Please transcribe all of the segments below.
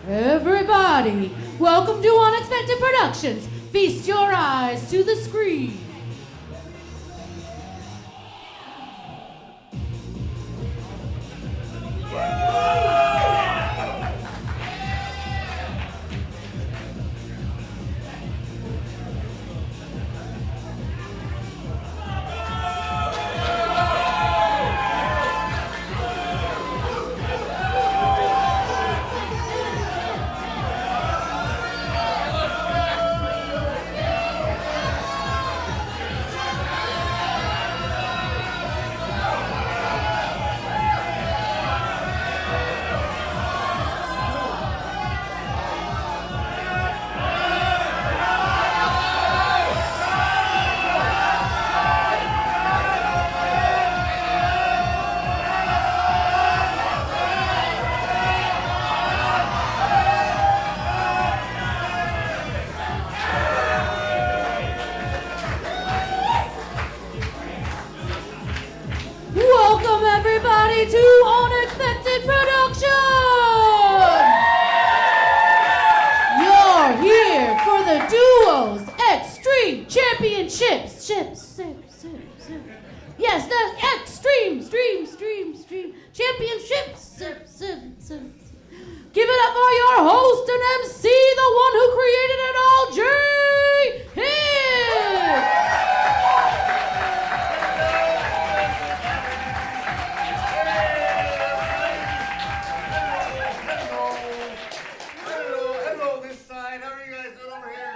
Everybody, welcome to Unexpected Productions. Feast your eyes to the screen. Welcome everybody to Unexpected Productions! You're here for the Duos Extreme Championships. Yes, the Extreme Championships. Give it up for your host and MC, the one who created it all, Hitt! Hello this side. How are you guys doing over here?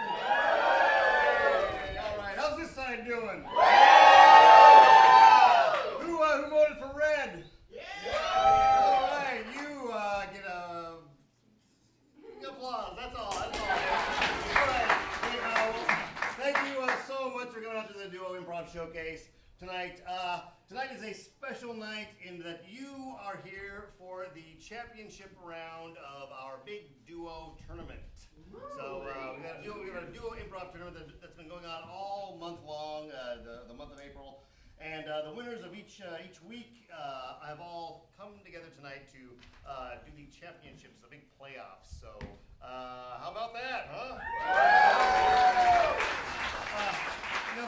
Hey, all right. How's this side doing? Who voted for red? All right. You get applause. That's all. All right. Thank you so much for coming out to the Duo Improv Showcase tonight. Tonight is a special night in that you are here for the championship round of our big duo tournament. So we got a duo improv tournament that's been going on all month long, the month of April, and the winners of each week have all come together tonight to do the championships, the big playoffs. So how about that, huh?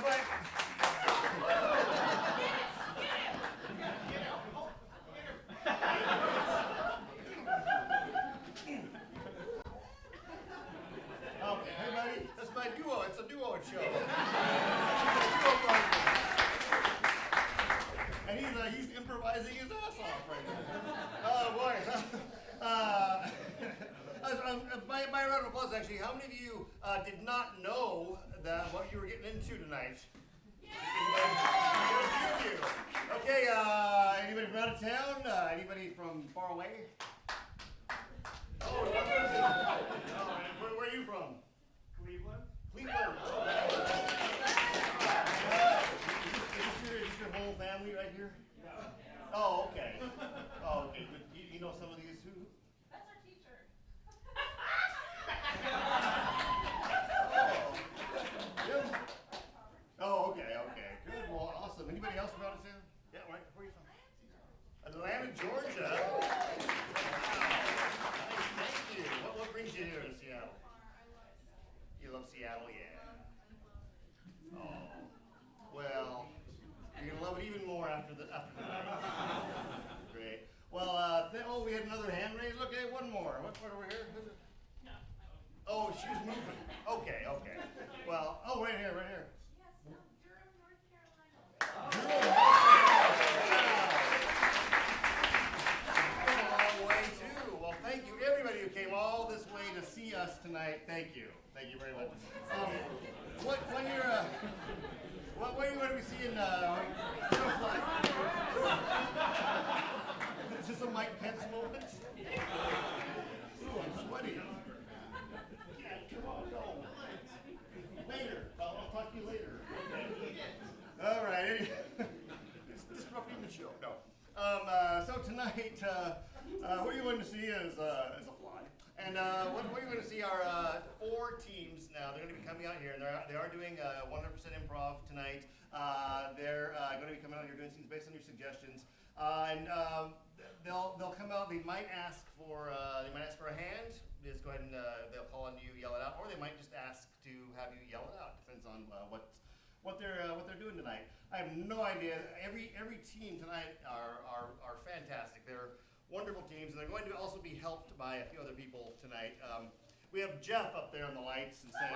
But. Okay, hey buddy, that's my duo. It's a duo show. And he's improvising his ass off right now. Oh boy. My round of applause actually. How many of you did not know that what you were getting into tonight? Okay, anybody from out of town? Anybody from far away? Oh, where are you from? Cleveland. Is this your whole family right here? Yeah. Oh, okay. Oh, okay. But you know some of these who? That's our teacher. Oh, okay. Good. Well, awesome. Anybody else from out of town? Yeah, right. Where are you from? Atlanta, Georgia. Wow. Nice, thank you. What brings you here to Seattle? You love Seattle, yeah. Oh. Well, you're gonna love it even more after the night. Great. Well, we had another hand raised. Look, hey, one more. What over here? Oh, she was moving. Okay. Well, right here. Yes, Durham, North Carolina. A long way too. Well, thank you everybody who came all this way to see us tonight. Thank you very much. What are you going to be seeing? Is this a Mike Pence moment? Ooh, I'm sweaty. Yeah, come on, go. Later. I'll talk to you later. Okay. All right. It's disrupting the show. No. So tonight, what you're going to see is a fly. And what you're going to see are 4 teams now. They're going to be coming out here, and they are doing 100% improv tonight. They're going to be coming out here doing scenes based on your suggestions. And they'll come out. They might ask for a hand. Just go ahead and they'll call on you, yell it out, or they might just ask to have you yell it out. Depends on what they're doing tonight. I have no idea. Every team tonight are fantastic. They're wonderful teams, and they're going to also be helped by a few other people tonight. We have Jeff up there on the lights and saying.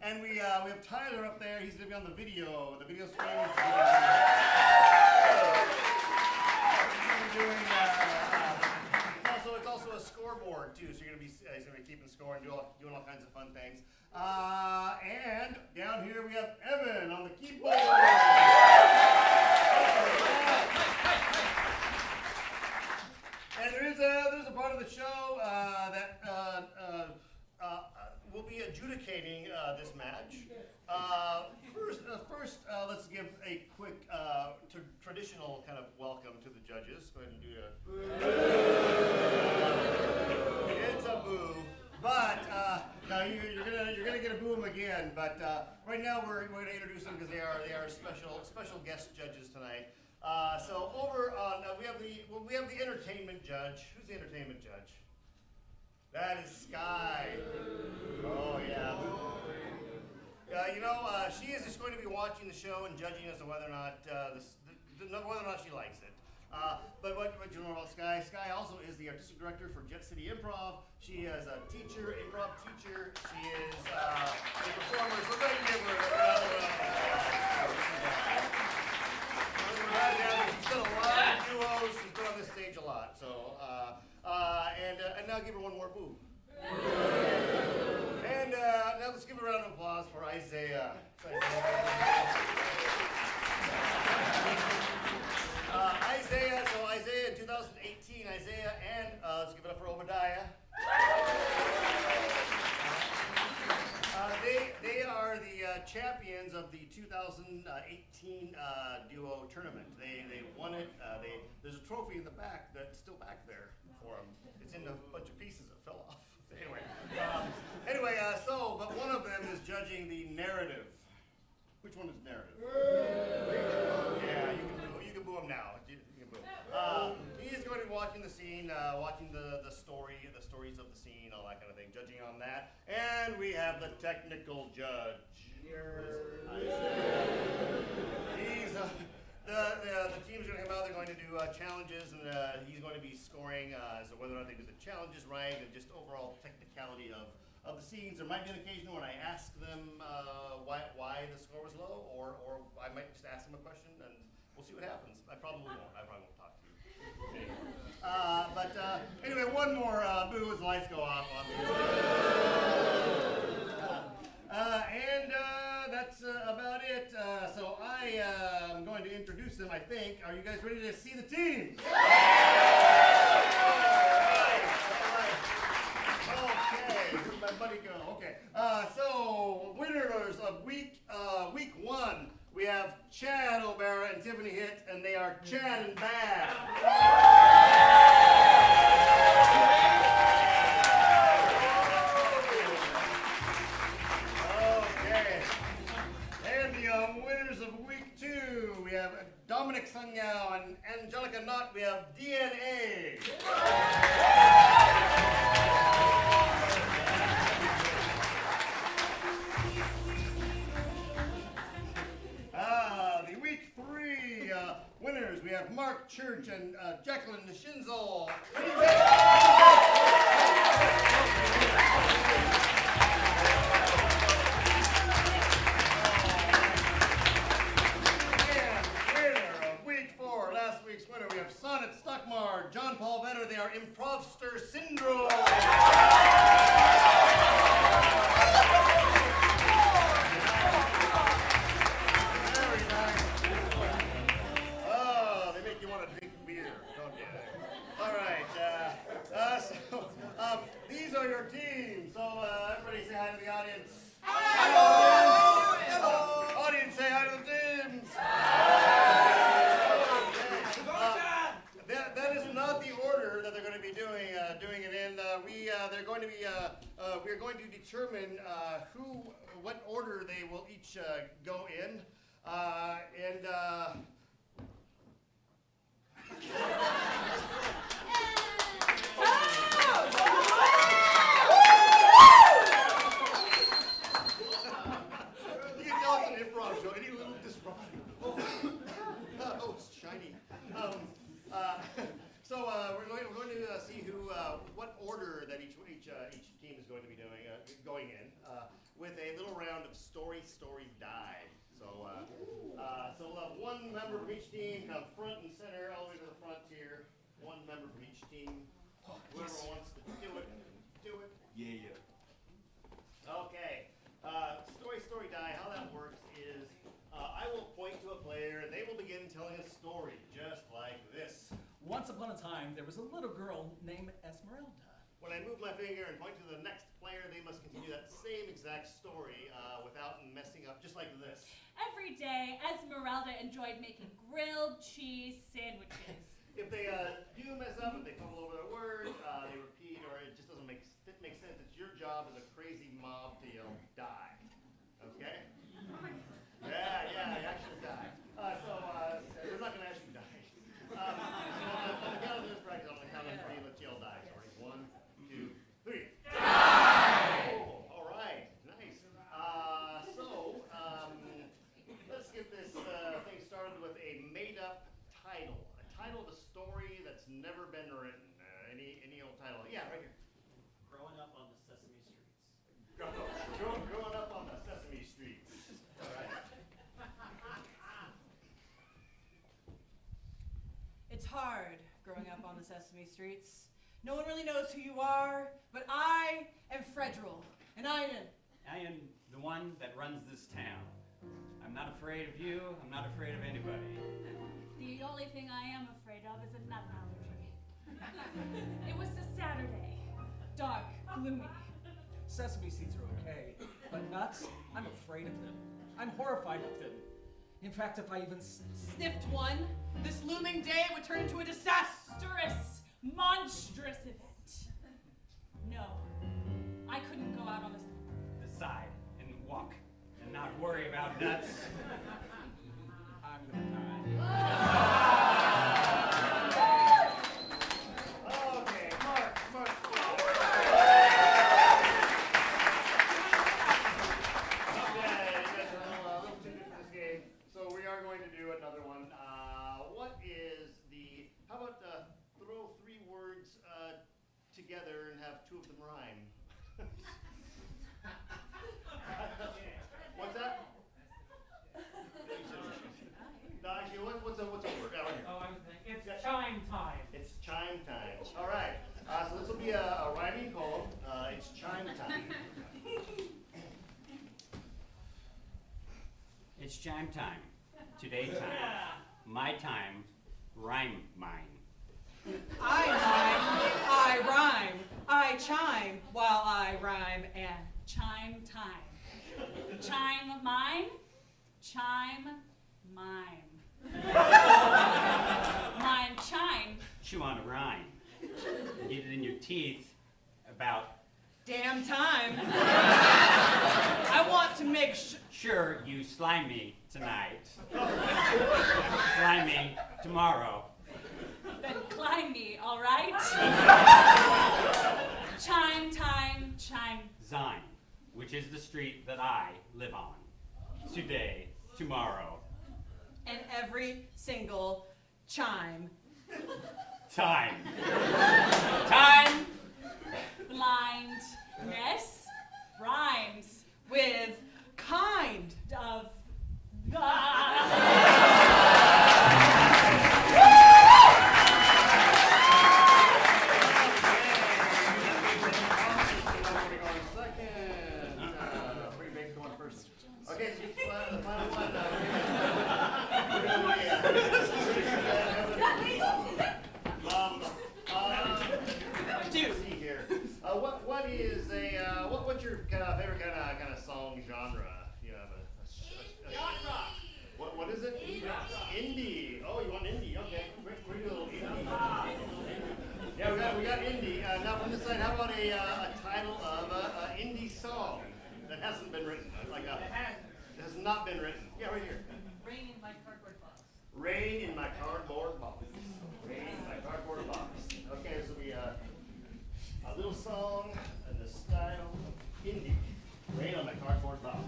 And we have Tyler up there. He's going to be on the video screen. It's also a scoreboard too. So he's going to be keeping score and doing all kinds of fun things. And down here we have Evan on the keyboard. And there's a part of the show that we'll be adjudicating this match. First, let's give a quick traditional kind of welcome to the judges. Go ahead and do it's a boo, but no, you're gonna get a boo again. But right now we're going to introduce them because they are special guest judges tonight. So over on we have the entertainment judge. Who's the entertainment judge? That is Sky. Oh yeah. She is just going to be watching the show and judging as to whether or not she likes it. But what you know about Sky? Sky also is the artistic director for Jet City Improv. She is a improv teacher. She is a performer. So go ahead and give her a round of applause. She's done a lot of duos. She's been on this stage a lot. So and now give her one more boo. And now let's give a round of applause for Isaiah. Isaiah in 2018, and let's give it up for Obadiah. They are the champions of the 2018 Duo tournament. They won it. There's a trophy in the back that's still back there for them. It's in a bunch of pieces that fell off. But one of them is judging the narrative. Which one is narrative? Yeah, you can boo him now. You can boo him. He is going to be watching the scene, watching the stories of the scene, all that kind of thing, judging on that. And we have the technical judge. The teams are going to come out. They're going to do challenges, and he's going to be scoring as to whether or not they do the challenges right, and just overall technicality of the scenes. There might be an occasion when I ask them why the score was low, or I might just ask them a question, and we'll see what happens. I probably won't talk to you. Anyway, one more boo as the lights go off on me. And that's about it. So I am going to introduce them, I think. Are you guys ready to see the teams? Okay, where'd my buddy go? Okay, so winners of week one, we have Chad Obara and Tiffany Hitt, and they are Chad and Bad. Okay, and the winners of week two, we have Dominique, Sagiao, and Angelica, Knott. We have DNA. The week three winners, we have Mark Church and Jaclyn Schuenzel. We have Sonnet Stockmar, John Paul Vetter. They are Improvster Syndrome. Very nice. Oh, they make you want to drink beer, don't they? All right. These are your teams. So everybody say hi to the audience. Hi. Hello. Audience, say hi to the teams. That is not the order that they're going to be doing it in. we're going to determine what order they will each go in. You can tell it's an improv show. Any little disruption. Oh, it's shiny. So we're going to see what order that each team is going to be going in with a little round of story die. So we'll have one member from each team come front and center all the way to the front here. One member from each team. Whoever wants to do it. Yeah. Okay. Story die. How that works is I will point to a player and they will begin telling a story just like this. Once upon a time, there was a little girl named Esmeralda. When I move my finger and point to the next player, they must continue that same exact story without messing up, just like this. Every day, Esmeralda enjoyed making grilled cheese sandwiches. If they do mess up, if they fumble over their words, they repeat, or it just doesn't make sense, it's your job as a crazy mob to yell, die. Okay? Yeah, actually die. We're not going to actually die. On the count of this practice, I'm going to count on 3 and let you all die. Sorry. 1, 2, 3. Die! Oh, all right. Nice. Let's get this thing started with a made-up title. A title of a story that's never been written. Any old title. Yeah, right here. Growing up on the Sesame Streets. Growing up on the Sesame Streets. All right. It's hard growing up on the Sesame Streets. No one really knows who you are, but I am Fredril, and I am the one that runs this town. I'm not afraid of you. I'm not afraid of anybody. The only thing I am afraid of is a nut allergy. It was a Saturday. Dark, gloomy. Sesame seeds are okay, but nuts, I'm afraid of them. I'm horrified of them. In fact, if I even sniffed one, this looming day would turn into a disastrous, monstrous event. No, I couldn't go out on this. Decide and walk and not worry about nuts. I'm gonna die. Okay, Mark. Okay, you guys are a little too good for this game, so we are going to do another one. How about throw 3 words together and have 2 of them rhyme? What's that? What's a word? Oh, I was thinking, it's chime time. It's chime time. All right. So this will be a rhyming poem. It's chime time. It's chime time. Today time. My time. Rhyme mine. I rhyme, I chime while I rhyme and Chime time. Chime mine. Chime mime. Mine chime. Chew on a rhyme. Get it in your teeth about damn time. I want to make sure you slime me tonight. Slime me tomorrow. Then climb me, all right? Chime time, chime. Zine, which is the street that I live on. Today, tomorrow. And every single chime. Time. Time. Blindness rhymes with kind of. Okay, the final one. Let's see here. What's your favorite kind of song genre? You have Yacht rock. What is it? Indie. Oh, you want indie? Okay, we're doing a little indie. Yeah, we got indie. Now from this side, how about a title of indie? song that hasn't been written. Like a, it has not been written. Yeah, right here. Rain in my cardboard box. Rain in my cardboard box. Rain in my cardboard box. Okay, this will be a little song in the style of indie. Rain on my cardboard box.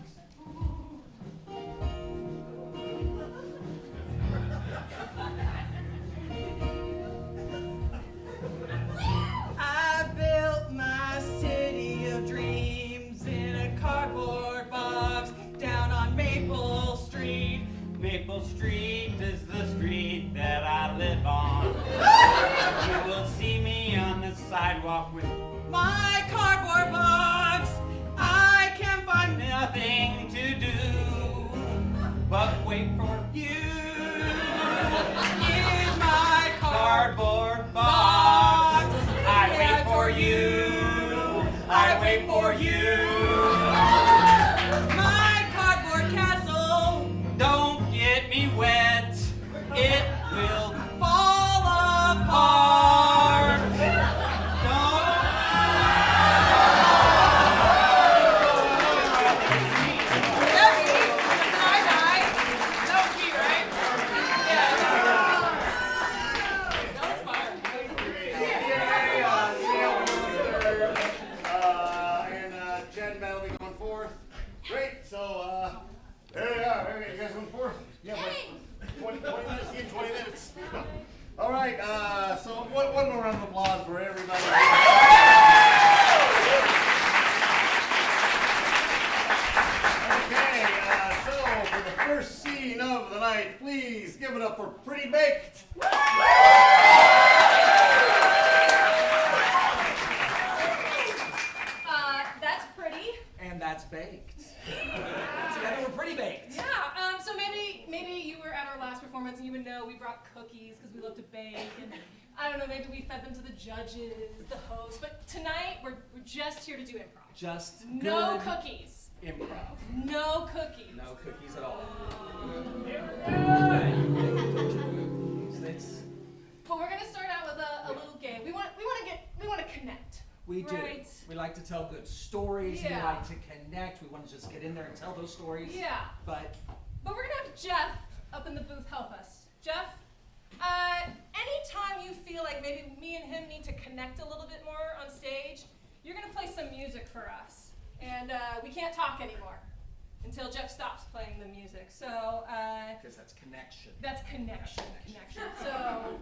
I built my city of dreams in a cardboard box down on Maple Street. Maple Street is the street that I live on. You will see me on the sidewalk with My cardboard box, I can find nothing to do but wait for you in my cardboard box. I wait for you. I wait for you. My cardboard castle Don't get me wet. It will fall apart. Don't. And Chad and Matt will be going forth. Great. So there they are. Okay, you guys going forth? Yeah, but 20 minutes. See you in 20 minutes. All right. So one more round of applause for everybody. Okay. So for the first scene of the night, please give it up for Pretty Baked. That's pretty. And that's baked. Together we're pretty baked. Yeah. So maybe you were at our last performance and you would know we brought cookies because we love to bake, and I don't know, maybe we fed them to the judges, the host. But tonight we're just here to do improv. Just No good cookies. improv. No cookies. No cookies at all. But we're gonna start out with a little game. We want to connect. We do. Right. We like to tell good stories. Yeah. We like to connect. We want to just get in there and tell those stories. Yeah. But But we're gonna have Jeff up in the booth help us. Jeff, anytime you feel like maybe me and him need to connect a little bit more on stage, you're gonna play some music for us. And we can't talk anymore until Jeff stops playing the music. So because that's connection. that's connection. So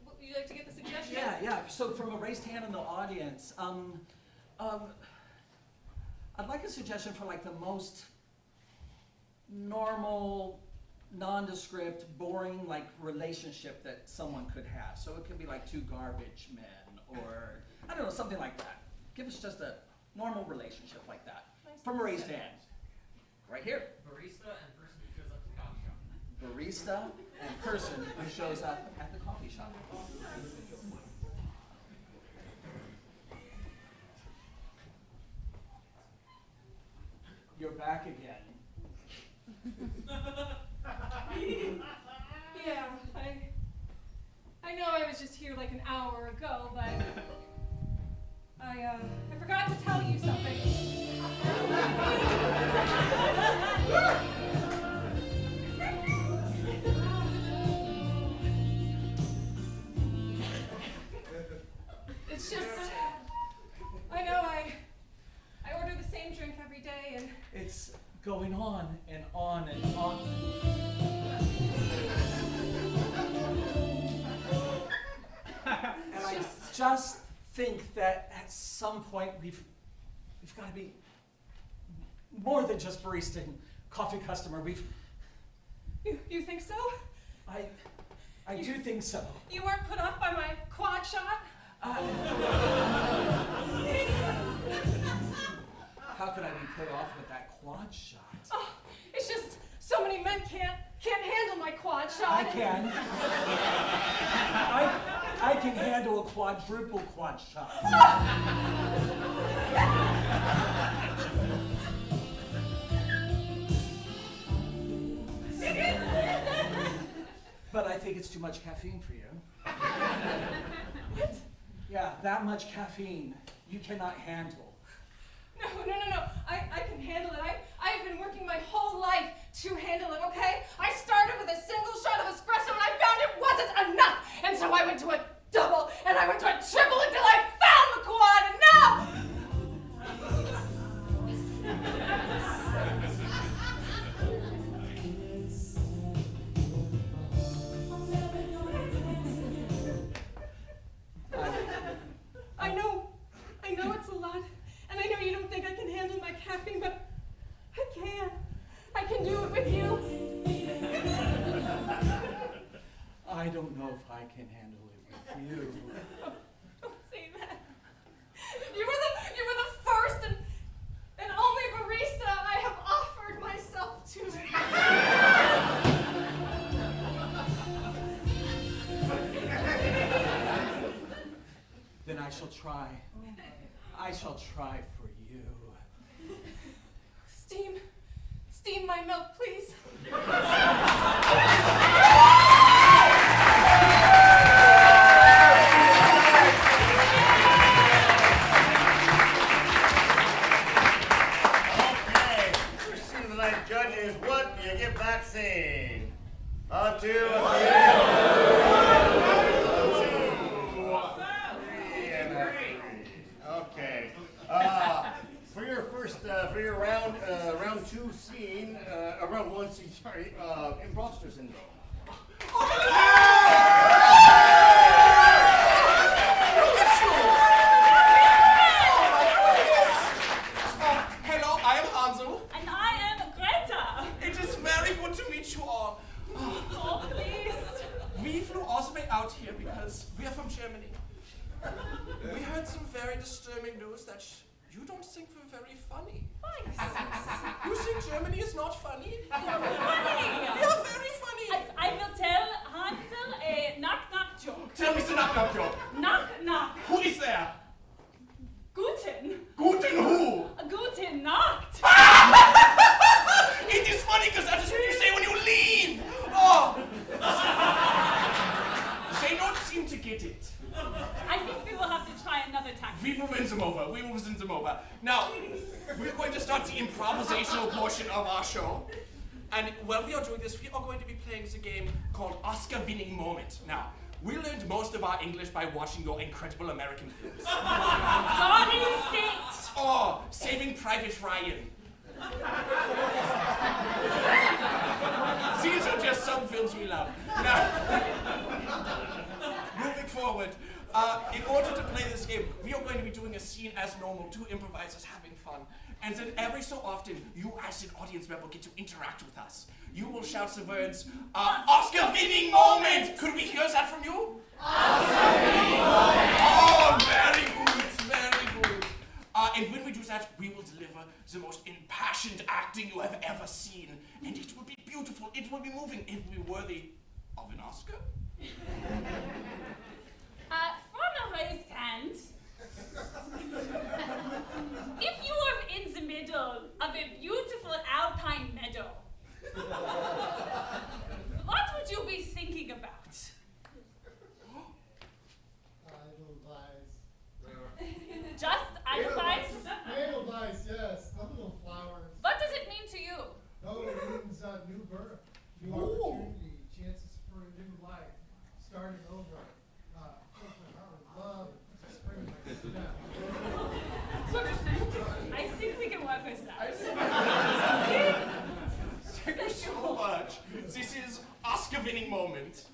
would you like to get the suggestion? Yeah. So from a raised hand in the audience, I'd like a suggestion for like the most normal, nondescript, boring like relationship that someone could have. So it could be like two garbage men, or I don't know, something like that. Give us just a normal relationship like that. Nice. From a raised hand. Right here. Barista and person who shows up to the coffee shop. Barista and person who shows up at the coffee shop. You're back again. Yeah, I know I was just here like an hour ago, but I forgot to tell you something. It's just, I know I order the same drink every day, and It's going on and on and on. And I just think that at some point we've got to be more than just barista and coffee customer. you think so? I do think so. You weren't put off by my quad shot? How could I be put off with that quad shot? Oh, it's just so many men can't handle my quad shot. I can. I can handle a quadruple quad shot. But I think it's too much caffeine for you. What? Yeah, that much caffeine you cannot handle. No, no. I can handle it. I've been working my whole life to handle it, okay? I started with a single shot of espresso and I found it wasn't enough. And so I went to a double and I went to a triple until I found the quad and now... I know it's a lot, and I know you don't think I can handle my caffeine, but I can. I can do it with you. I don't know if I can handle it with you. Oh, don't say that. You were the first and only barista I have offered myself to. Then I shall try. I shall try for you. Steam my milk, please. Okay, first scene of the night, judges, what do you give that scene? A 2, Okay. For your round 2 scene, round 1 scene, sorry, imposter syndrome. Hello, I am Hansel. And I am Greta. It is very good to meet you all. Oh, please. We flew all the way out here because we are from Germany. We heard some very disturbing news that you don't think we're very funny. You think Germany is not funny? Funny. We are very funny. I will tell Hansel a knock-knock joke. Tell me the knock-knock joke. Knock-knock. Who is there? Guten. Guten who? Guten Nacht. It is funny because that is what you say when you leave. Oh. They don't seem to get it. I think we will have to try another tactic. We will win them over. We will win them over. Now, we're going to start the improvisational portion of our show. And while we are doing this, we are going to be playing the game called Oscar Winning Moment. Now, we learned most of our English by watching your incredible American films. Garden State. Oh, Saving Private Ryan. These are just some films we love. Now, moving forward, in order to play this game, we are going to be doing a scene as normal, 2 improvisers having fun. And then every so often, you as an audience member get to interact with us. You will shout the words, Oscar Winning Moment! Could we hear that from you? Oscar Winning Moment! Oh, very good, very good. And when we do that, we will deliver the most impassioned acting you have ever seen. And it will be beautiful, it will be moving, it will be worthy of an Oscar. From a raised hand, if you were in the middle of a beautiful alpine meadow, what would you be thinking about? Edelweiss. Just Edelweiss? Edelweiss, yes. The little flowers. What does it mean to you? Oh, it means new birth, new opportunity, chances for a new life, starting over, love, spring. I think we can work with that. Thank you so much. This is Oscar Winning Moment.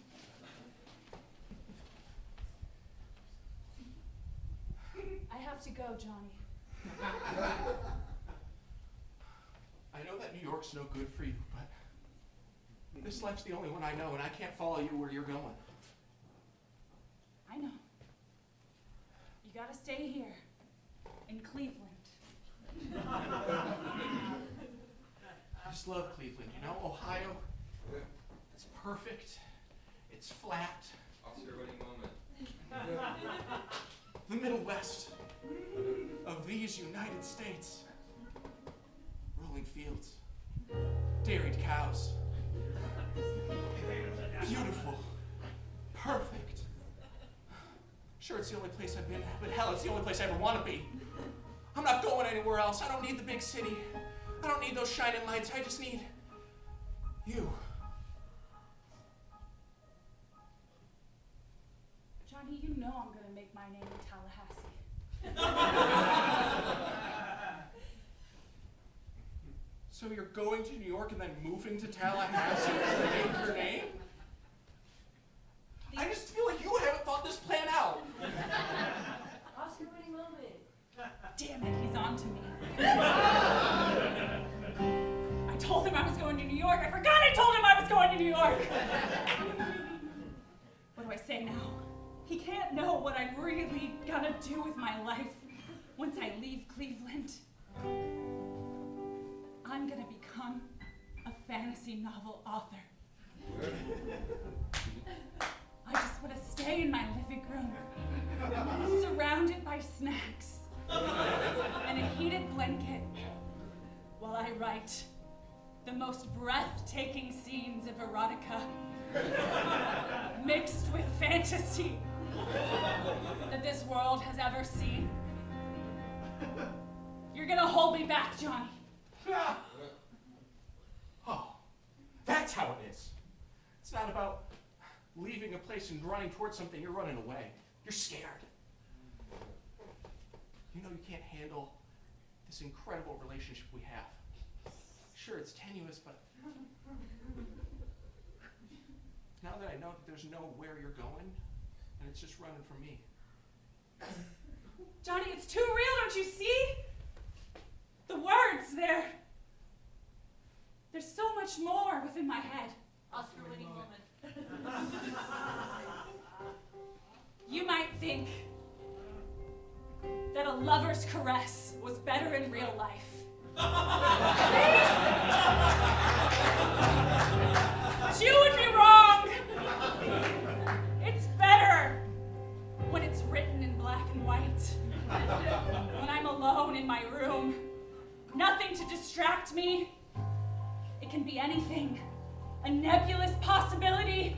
I have to go, Johnny. I know that New York's no good for you, but this life's the only one I know, and I can't follow you where you're going. I know. You gotta stay here, in Cleveland. I just love Cleveland, you know? Ohio, it's perfect, it's flat. Oscar Winning Moment. The Middle West of these United States. Rolling fields, dairied cows. Beautiful, perfect. Sure, it's the only place I've been, but hell, it's the only place I ever want to be. I'm not going anywhere else. I don't need the big city. I don't need those shining lights. I just need you. Johnny, you know I'm gonna make my name in Tallahassee. So you're going to New York and then moving to Tallahassee to make your name? I just feel like you haven't thought this plan out. Oscar-winning moment. Damn it, he's on to me. I told him I was going to New York. I forgot I told him I was going to New York. What do I say now? He can't know what I'm really gonna do with my life once I leave Cleveland. I'm gonna become a fantasy novel author. I just want to stay in my living room, surrounded by snacks and a heated blanket while I write the most breathtaking scenes of erotica mixed with fantasy that this world has ever seen. You're gonna hold me back, Johnny. Oh, that's how it is. It's not about leaving a place and running towards something. You're running away. You're scared. You know you can't handle this incredible relationship we have. Sure, it's tenuous, but now that I know that there's nowhere you're going, and it's just running from me. Johnny, it's too real, don't you see? The words, there's so much more within my head. Oscar-winning moment. You might think that a lover's caress was better in real life. But you would be wrong. It's better when it's written in black and white. When I'm alone in my room, nothing to distract me. It can be anything. A nebulous possibility.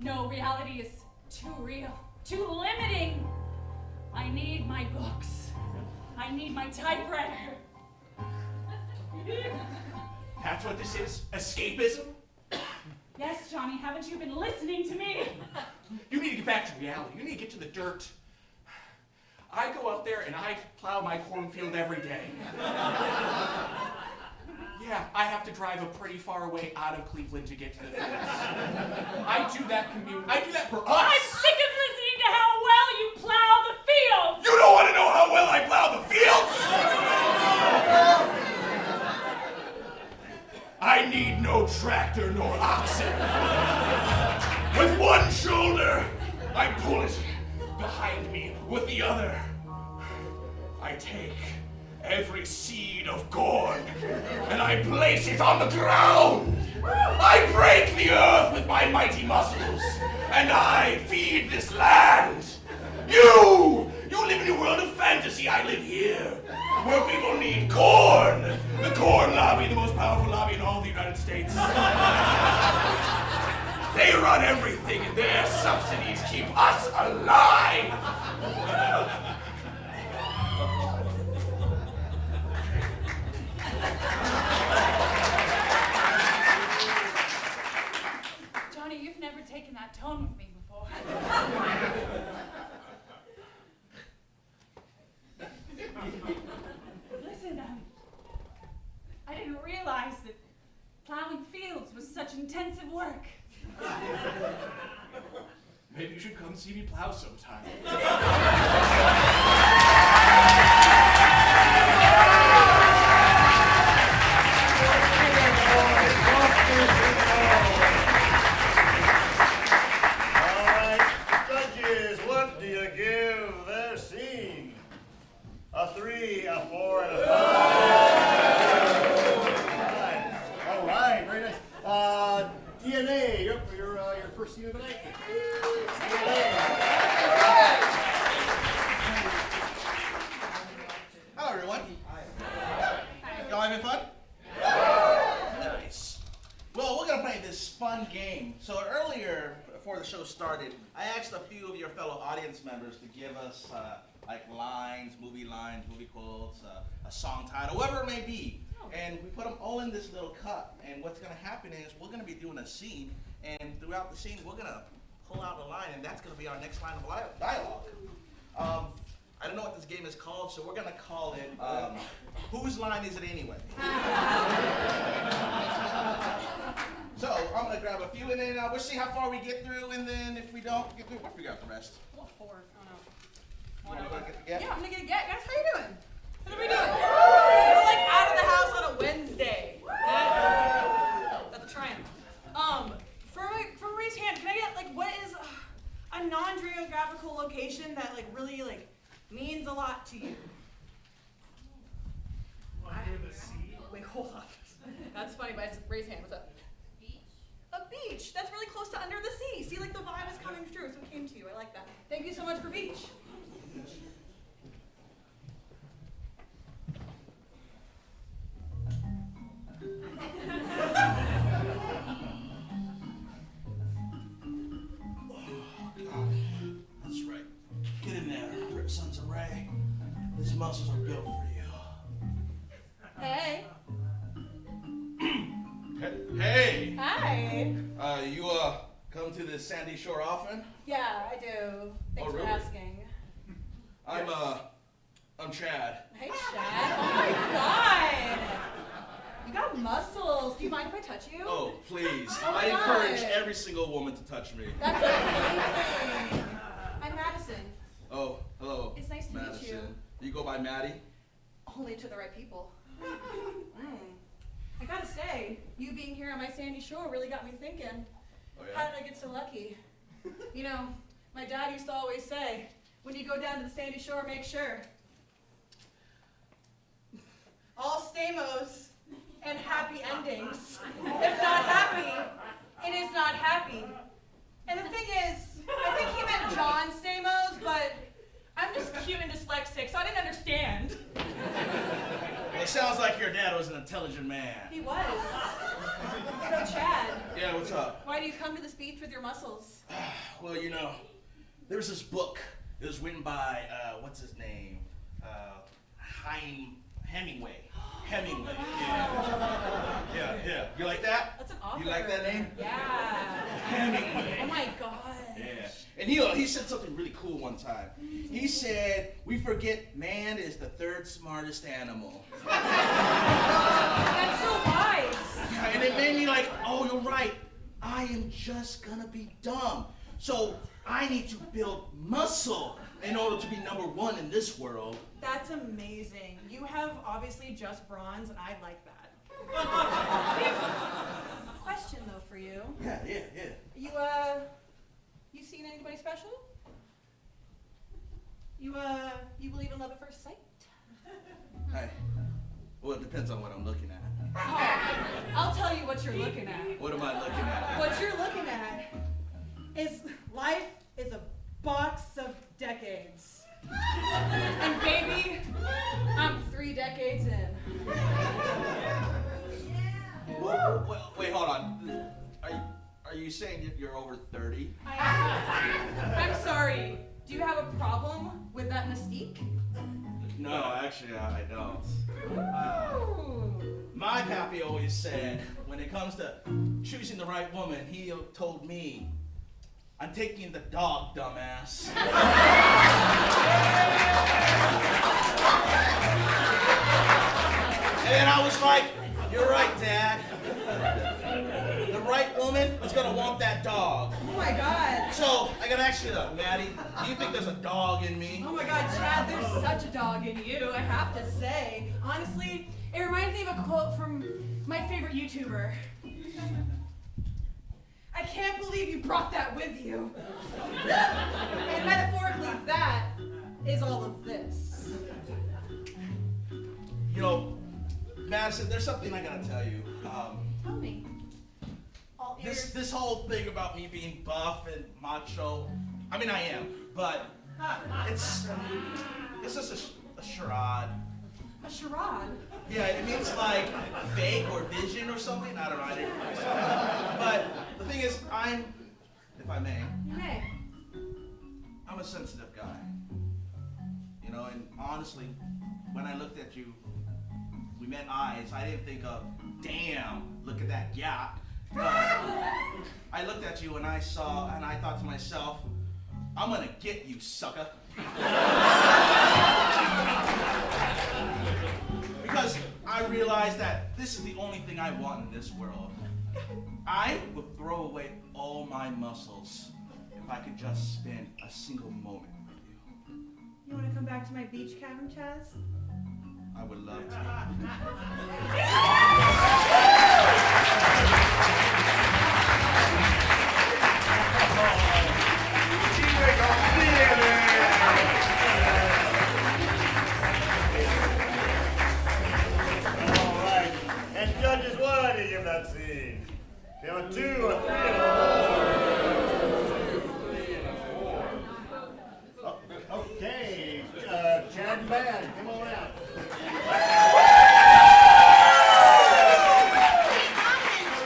No, reality is too real, too limiting. I need my books. I need my typewriter. That's what this is? Escapism? Yes, Johnny, haven't you been listening to me? You need to get back to reality. You need to get to the dirt. I go out there and I plow my cornfield every day. Yeah, I have to drive a pretty far way out of Cleveland to get to the fields. I do that commute. I do that for us. I'm sick of listening to how well you plow the fields. You don't want to know how well I plow the fields? I need no tractor nor oxen. With one shoulder, I pull it behind me. With the other, I take every seed of corn and I place it on the ground. I break the earth with my mighty muscles and I feed this land. You live in a world of fantasy. I live here, where people need corn. The corn lobby, the most powerful lobby in all the United States. They run everything and their subsidies keep us alive. Johnny, you've never taken that tone with me before. Listen, I didn't realize that plowing fields was such intensive work. Maybe you should come see me plow sometime. A 3, a 4, and a 5. All right, very nice. DNA, you're up for your first scene of the night. Hello, everyone. Y'all having fun? Nice. Well, we're gonna play this fun game. So earlier, before the show started, I asked a few of your fellow audience members to give us like lines, movie quotes, a song title, whatever it may be. And we put them all in this little cup. And what's gonna happen is we're gonna be doing a scene, and throughout the scene, we're gonna pull out a line, and that's gonna be our next line of dialogue. I don't know what this game is called, so we're gonna call it, Whose Line Is It Anyway? So I'm gonna grab a few, and then we'll see how far we get through, and then if we don't get through, we'll figure out the rest. Well, 4. Oh no. You wanna go get the get? Yeah, I'm gonna get a get. Guys, how you doing? What are we doing? We're like out of the house on a Wednesday. That's a triumph. For raise hand, can I get like what is a non-geographical location that like really like means a lot to you? Under the sea. Wait, hold on. That's funny, but raise hand. What's up? A beach. That's really close to under the sea. See, like the vibe is coming through, so it came to you. I like that. Thank you so much for beach. That's right. Get in there, Sons of Ray. These muscles are built for you. Hey. Hey! Hi. You come to the Sandy Shore often? Yeah, I do. Thanks really? for asking. I'm Chad. Hey, Chad. Oh my God. You got muscles. Do you mind if I touch you? Oh, please. Oh my I encourage God. every single woman to touch me. That's amazing. I'm Madison. Oh, hello. It's nice to meet Madison. you. You go by Maddie? Only to the right people. I gotta say, you being here on my sandy shore really got me thinking. Oh, yeah? How did I get so lucky? You know, my dad used to always say, when you go down to the sandy shore, make sure. All stamos and happy endings. If not happy, it is not happy. And the thing is, I think he meant John Stamos, but I'm just cute and dyslexic, so I didn't understand. Well, it sounds like your dad was an intelligent man. He was. So Chad. Yeah, what's up? Why do you come to this beach with your muscles? Well, you know, there's this book. It was written by, what's his name? Hemingway. Hemingway, yeah. You like that? That's an author. You like that name? Yeah. Hemingway. Oh my God. Yeah. And he said something really cool one time. He said, we forget man is the third smartest animal. That's so wise. Yeah, and it made me like, oh, you're right. I am just gonna be dumb. So I need to build muscle in order to be #1 in this world. That's amazing. You have obviously just bronze, and I like that. Question though for you. Yeah. You seen anybody special? You believe in love at first sight? Hey, well, it depends on what I'm looking at. Oh, I'll tell you what you're looking at. What am I looking at? What you're looking at is life is a box of decades. And baby, I'm 3 decades in. Well, wait, hold on. Are you saying you're over 30? I'm sorry. Do you have a problem with that mystique? No, actually, I don't. My pappy always said, when it comes to choosing the right woman, he told me, I'm taking the dog, dumbass. And I was like, you're right, Dad. The right woman is gonna want that dog. Oh my God. So, I gotta ask you though, Maddie, do you think there's a dog in me? Oh my God, Chad, there's such a dog in you, I have to say. Honestly, it reminds me of a quote from my favorite YouTuber. I can't believe you brought that with you. And metaphorically, that is all of this. You know, Madison, there's something I gotta tell you. Tell me. All ears. This whole thing about me being buff and macho, I mean I am, but it's just a charade. A charade? Yeah, it means like fake or vision or something. I don't know. I didn't But the thing is, if I may, You may. I'm a sensitive guy. know, and honestly, when I looked at you, we met eyes, I didn't think of, damn, look at that yacht. I looked at you and I saw, and I thought to myself, I'm gonna get you, sucker. Because I realized that this is the only thing I want in this world. I would throw away all my muscles if I could just spend a single moment with you. You want to come back to my beach cabin, Chaz? I would love to. All right. And judges, what do you give that scene? There were 2 or 3 and 4. Okay, Chad and Bad, come on out.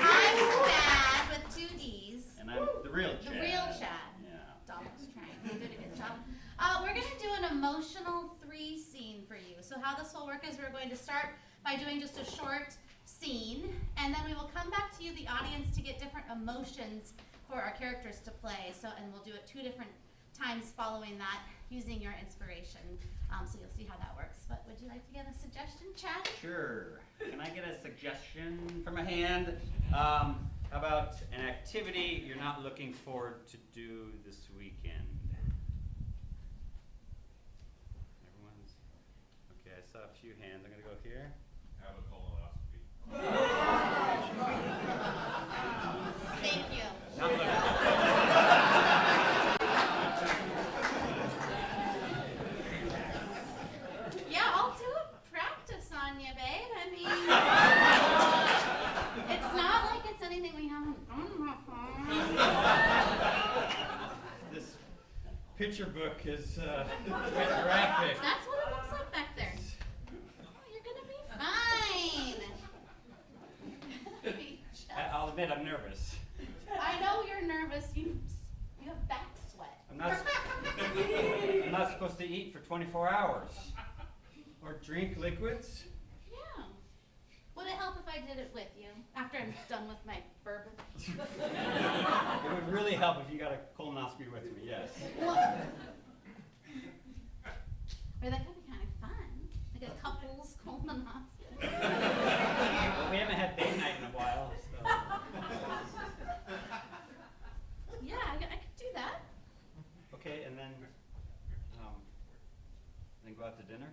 I'm Bad with 2 D's. And I'm the real Chad. The real Chad. Yeah. Dominique's trying. You did a good job. We're going to do an emotional 3 scene for you. So how this will work is we're going to start by doing just a short scene, and then we will come back to you, the audience, to get different emotions for our characters to play. So, and we'll do it 2 different times following that, using your inspiration. So you'll see how that works. But would you like to get a suggestion, Chad? Sure. Can I get a suggestion from a hand? How about an activity you're not looking forward to do this weekend? Everyone's okay. I saw a few hands. I'm gonna go here. Have a colonoscopy. Thank you. Not looking. Yeah, I'll do a practice on you, babe. I mean, it's not like it's anything we haven't done before. This picture book is quite graphic. That's what it looks like back there. Oh, you're gonna be fine. I'll admit I'm nervous. I know you're nervous. You have back sweat. I'm not supposed to eat for 24 hours. Or drink liquids. Yeah. Would it help if I did it with you after I'm done with my bourbon? It would really help if you got a colonoscopy with me, yes. Well, or that could be kind of fun. Like a couple's colonoscopy. Well, we haven't had date night in a while, so. Yeah, I could do that. Okay, and then go out to dinner?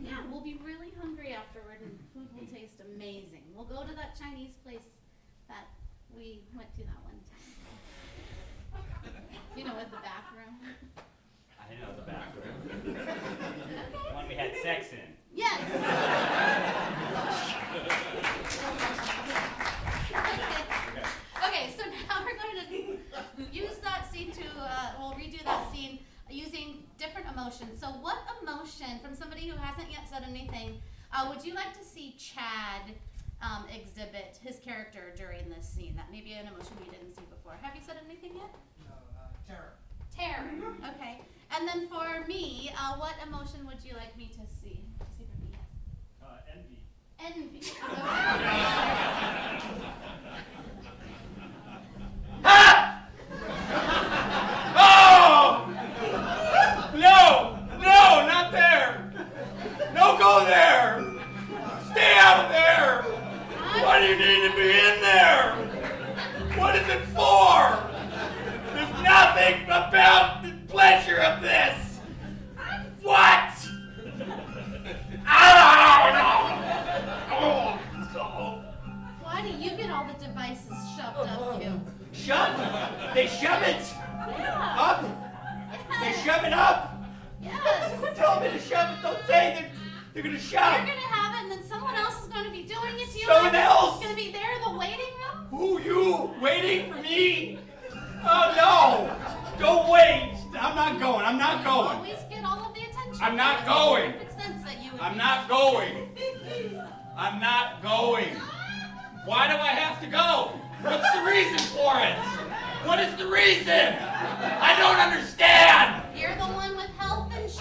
Yeah, we'll be really hungry afterward and food will taste amazing. We'll go to that Chinese place that we went to that one time. You know, with the bathroom. I know the bathroom. The one we had sex in. Yes! Okay, so now we're going to use that scene to, we'll redo that scene using different emotions. So what emotion, from somebody who hasn't yet said anything, would you like to see Chad exhibit his character during this scene? That may be an emotion we didn't see before. Have you said anything yet? No, terror. Terror, okay. And then for me, what emotion would you like me to see? See for me, yes. Envy. Envy. Oh! No! No, not there! No, go there! Stay out of there! Why do you need to be in there? What is it for? There's nothing about the pleasure of this! What? Why do you get all the devices shoved up you? Shove? They shove it? Yeah. Up? They shove it up? Yes. Tell me to shove it, don't say they're gonna shove. You're gonna have it and then someone else is gonna be doing it to you. Someone else? It's gonna be there in the waiting room. Who, you? Waiting for me? Oh no! Don't wait! I'm not going, I'm not You going. always get all of the attention. I'm not It going. makes perfect sense that you would I'm be. not going. I'm not going. Why do I have to go? What's the reason for it? What is the reason? I don't understand. You're the one with health insurance.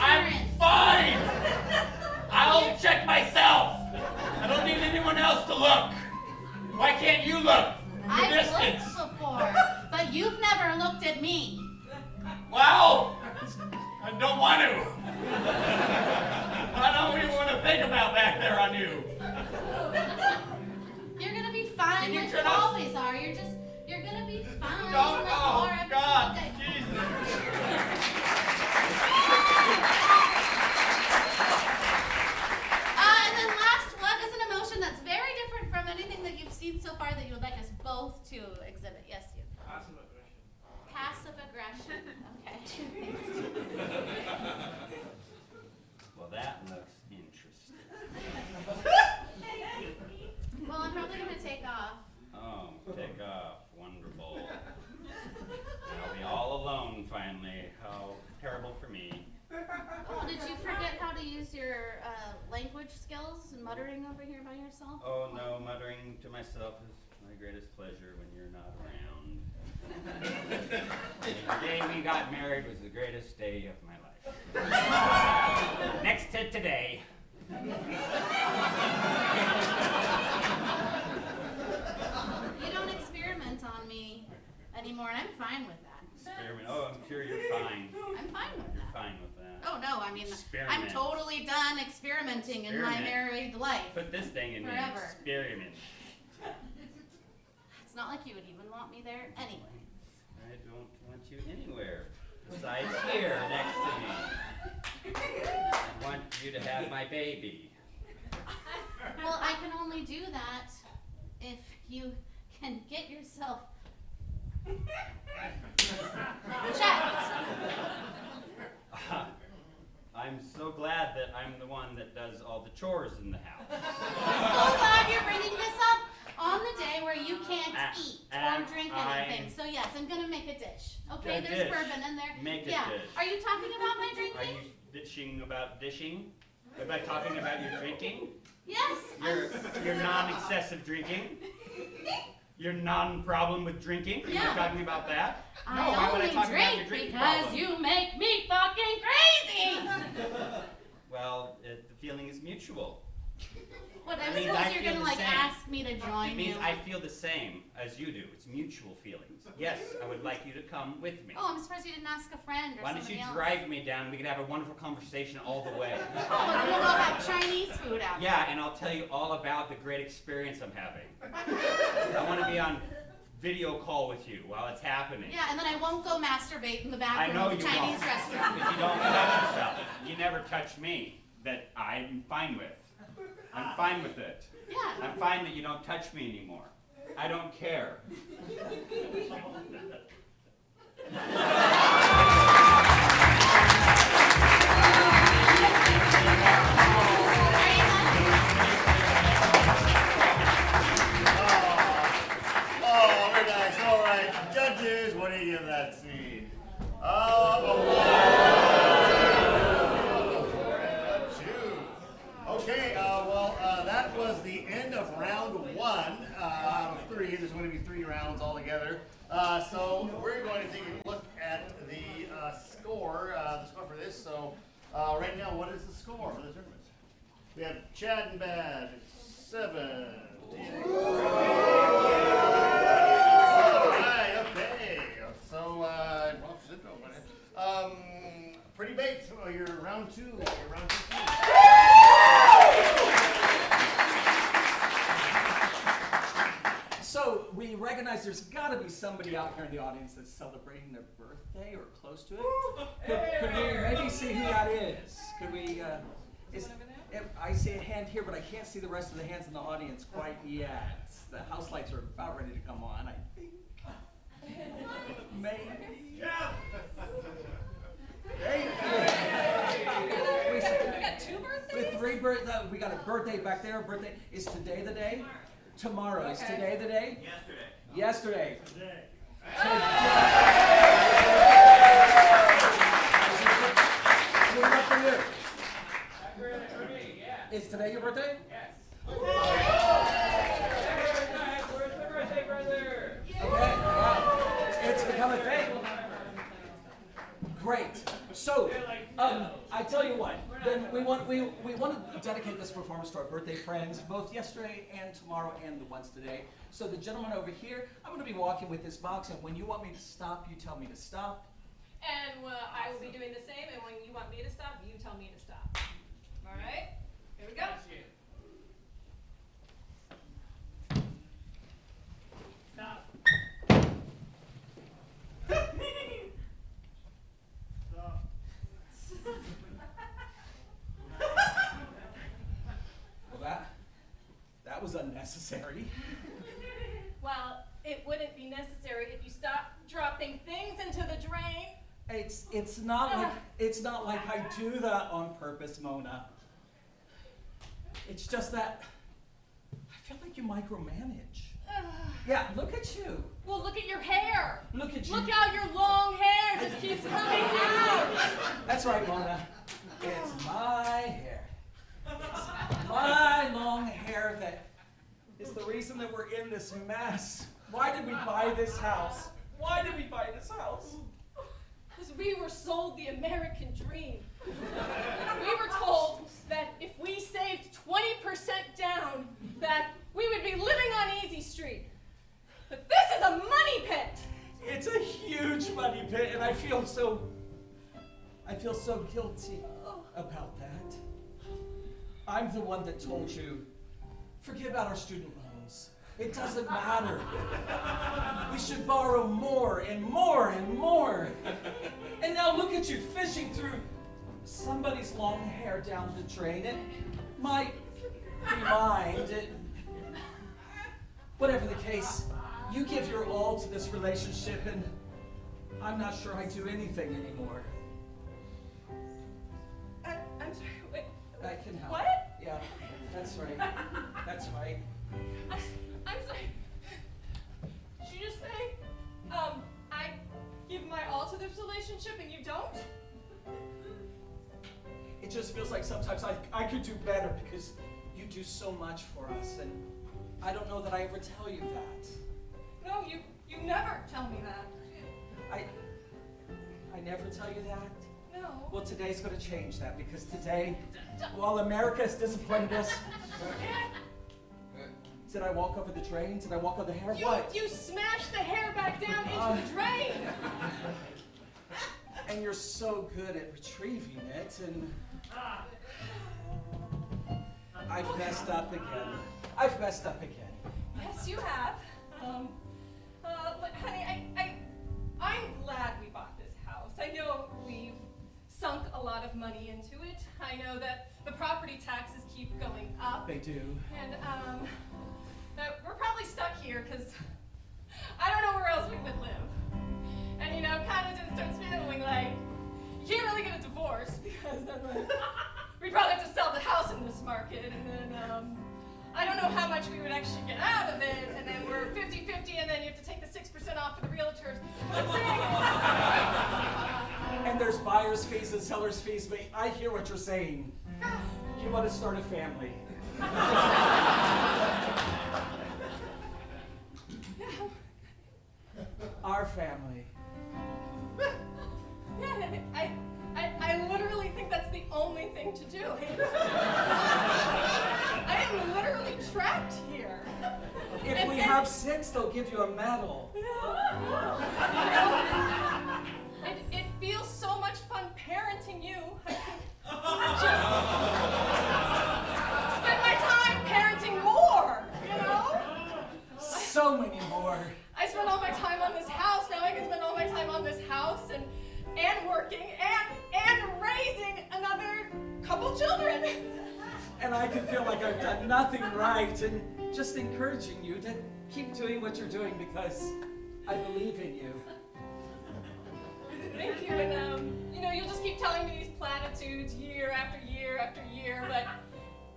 I'll check myself. I don't need anyone else to look. Why can't you look? The distance. I've looked before, but you've never looked at me. Wow. I don't want to. I don't even want to think about back there on you. You're gonna be fine Can you like turn you off- always are. You're gonna be fine. Don't. like you Oh, are every God. single day. Jesus. And then last, what is an emotion that's very different from anything that you've seen so far that you would like us both to exhibit? Yes, you. Passive aggression. Passive aggression. Okay. Well, that looks interesting. Well, I'm probably gonna take off. Oh, take off. Wonderful. I'll be all alone finally. How terrible for me. Oh, did you forget how to use your language skills and muttering over here by yourself? Oh no, muttering to myself is my greatest pleasure when you're not around. The day we got married was the greatest day of my life. Next to today. You don't experiment on me anymore, and I'm fine with that. Experiment. Oh, I'm sure you're fine. I'm fine with You're that. fine with that. Oh no, I mean, I'm Experiment. totally done experimenting in my Experiment. married life. Put this thing in me. Forever. Experiment. It's not like you would even want me there anyway. I don't want you anywhere besides here next to me. I want you to have my baby. Well, I can only do that if you can get yourself checked. I'm so glad that I'm the one that does all the chores in the house. I'm so glad you're bringing this up on the day where you can't eat or and drink I- anything. So yes, I'm gonna make a dish. Okay, A there's dish. bourbon in there. Make a yeah. dish. Are you talking about my drinking? Are you dishing about dishing? Am I talking about your drinking? Yes. Your non-excessive drinking? Your non-problem with drinking? Are you Yeah. talking about that? No, I why would I only talk about your drink drinking because problem? you make me fucking crazy. Well, the feeling is mutual. What, I It means suppose I you're feel gonna the like same. ask me to join It means you. I feel the same as you do. It's mutual feelings. Yes, I would like you to come with me. Oh, I'm surprised you didn't ask a friend or Why don't somebody you else. drive me down? We could have a wonderful conversation all the way. Oh, and we'll go have Chinese food after. Yeah, and I'll tell you all about the great experience I'm having. I want to be on video call with you while it's happening. Yeah, and then I won't go masturbate in the I bathroom know of you the Chinese won't. restaurant. Because you don't touch yourself. You never touch me. That I'm fine with. I'm fine with it. Yeah. I'm fine that you don't touch me anymore. I don't care. Oh, very nice. All right, judges, what do you give that scene? Okay, that was the end of round one out of three. There's going to be 3 rounds altogether. So we're going to take a look at the score for this. So right now, what is the score for the tournament? We have Chad and Bad, 7. Alright, okay. So, Pretty Baked, you're round 2. You're round 2. So we recognize there's got to be somebody out here in the audience that's celebrating their birthday or close to it. Could we maybe see who that is? Could we? I see a hand here, but I can't see the rest of the hands in the audience quite yet. The house lights are about ready to come on, I think. Maybe. Yeah. Thank you. We got 2 birthdays? With 3 birthdays, we got a birthday back there. A birthday. Is today the day? Tomorrow. Is Okay. today the day? Yesterday. Yesterday. What about for you? Is today your birthday? Yes. Okay. Wow. It's become a thing. Great. So, I tell you what. Then we want to dedicate this performance to our birthday friends, both yesterday and tomorrow and the ones today. So the gentleman over here, I'm going to be walking with this box, and when you want me to stop, you tell me to stop. And I will be doing the same, and when you want me to stop, you tell me to stop. All right? Here we go. Stop. Well, that was unnecessary. Well, it wouldn't be necessary if you stopped dropping things into the drain. It's not like I do that on purpose, Mona. It's just that I feel like you micromanage. Yeah, look at you. Well, look at your hair. Look at you. Look how your long hair just keeps coming out. That's right, Mona. It's my hair. It's my long hair that is the reason that we're in this mess. Why did we buy this house? Why did we buy this house? Because we were sold the American dream. We were told that if we saved 20% down, that we would be living on Easy Street. But this is a money pit. It's a huge money pit, and I feel so guilty about that. I'm the one that told you, forget about our student loans. It doesn't matter. We should borrow more and more and more. And now look at you fishing through somebody's long hair down the drain. It might be mine. Whatever the case, you give your all to this relationship, and I'm not sure I do anything anymore. I'm sorry, wait. I can help. What? Yeah, that's right. That's right. I'm sorry. Did you just say, I give my all to this relationship and you don't? It just feels like sometimes I could do better because you do so much for us, and I don't know that I ever tell you that. No, you never tell me that. I never tell you that? No. Well, today's going to change that, because today, while America has disappointed us, did I walk over the drain? Did I walk over the hair? What? You smashed the hair back down into the drain. And you're so good at retrieving it, and I've messed up again. I've messed up again. Yes, you have. But honey, I'm glad we bought this house. I know we've sunk a lot of money into it. I know that the property taxes keep going up. They do. And that we're probably stuck here because I don't know where else we would live. And you know, kind of just starts feeling like you can't really get a divorce because then we'd probably have to sell the house in this market, and then I don't know how much we would actually get out of it, and then we're 50-50, and then you have to take the 6% off for the realtors. I'm saying. And there's buyer's fees and seller's fees, but I hear what you're saying. You want to start a family. Our family. Yeah, I literally think that's the only thing to do. I am literally trapped here. If we have 6, they'll give you a medal. It feels so much fun parenting you. I can just spend my time parenting more, you know? So many more. I spend all my time on this house. Now I can spend all my time on this house and working and raising another couple children. And I can feel like I've done nothing right, and just encouraging you to keep doing what you're doing because I believe in you. Thank you, and you know, you'll just keep telling me these platitudes year after year after year, but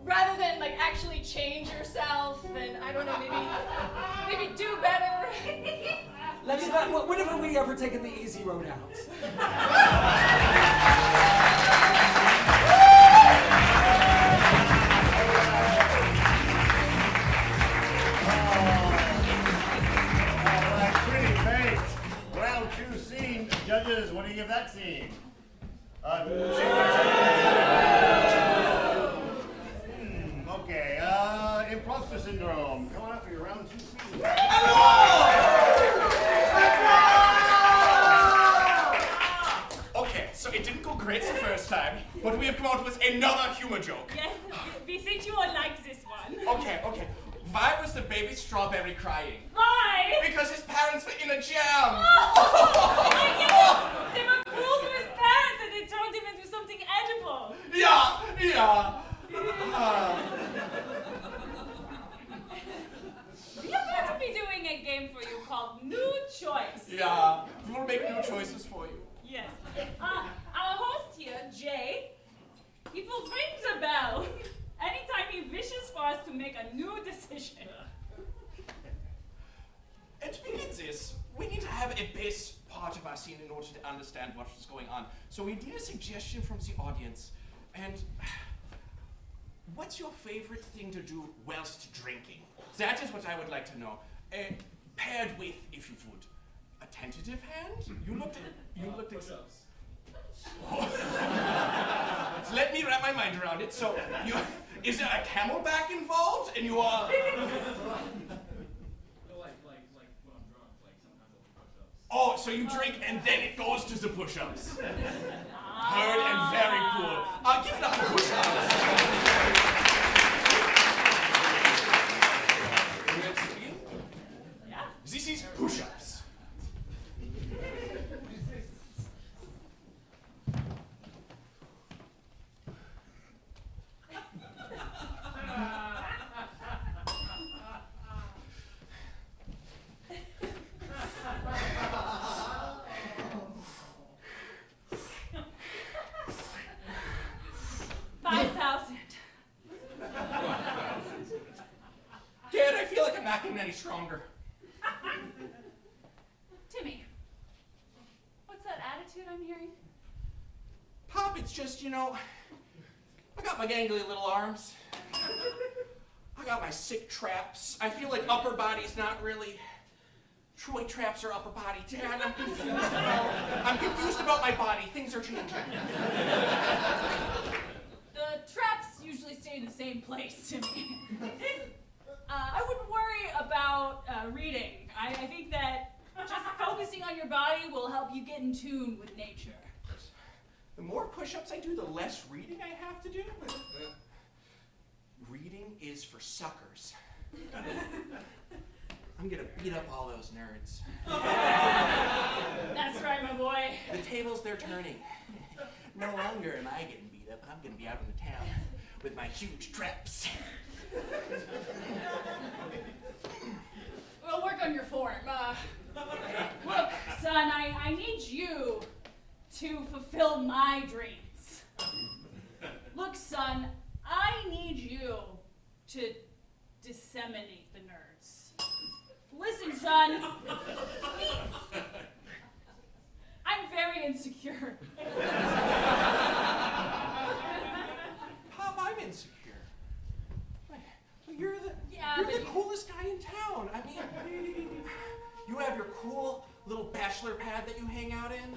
rather than like actually change yourself and I don't know, maybe do better. Let's not. When have we ever taken the easy road out? Pretty face. Round 2 scene. Judges, what do you give that scene? come out with another humor joke. Yes, we think you will like this one. Okay. Why was the baby strawberry crying? Why? Because his parents were in a jam. Oh my goodness! They were cruel to his parents and they turned him into something edible. Yeah. We are going to be doing a game for you called New Choice. Yeah, we'll make new choices for you. Yes. Our host here, Jay, he will ring the bell anytime he wishes for us to make a new decision. And to begin this, we need to have a base part of our scene in order to understand what is going on. So we need a suggestion from the audience. And what's your favorite thing to do whilst drinking? That is what I would like to know. Paired with, if you would, a tentative hand? You looked at push-ups. So let me wrap my mind around it. So is there a camelback involved? And you are... Like when I'm drunk, like sometimes I'll do push-ups. Oh, so you drink and then it goes to the push-ups. Heard and very cool. Give it up for push-ups. Yeah. This is push-ups. Dad, I feel like I'm not getting any stronger. Timmy, what's that attitude I'm hearing? Pop, it's just, I got my gangly little arms. I got my sick traps. I feel like upper body's not really... Troy traps are upper body. Dad, I'm confused about my body. Things are changing. The traps usually stay in the same place, Timmy. I wouldn't worry about reading. I think that just focusing on your body will help you get in tune with nature. The more push-ups I do, the less reading I have to do. Reading is for suckers. I'm gonna beat up all those nerds. That's right, my boy. The tables, they're turning. No longer am I getting beat up. I'm gonna be out in the town with my huge traps. We'll work on your form. Look, son, I need you to fulfill my dreams. Look, son, I need you to disseminate the nerds. Listen, son. I'm very insecure. Pop, I'm insecure. You're the coolest guy in town. I mean, you have your cool little bachelor pad that you hang out in.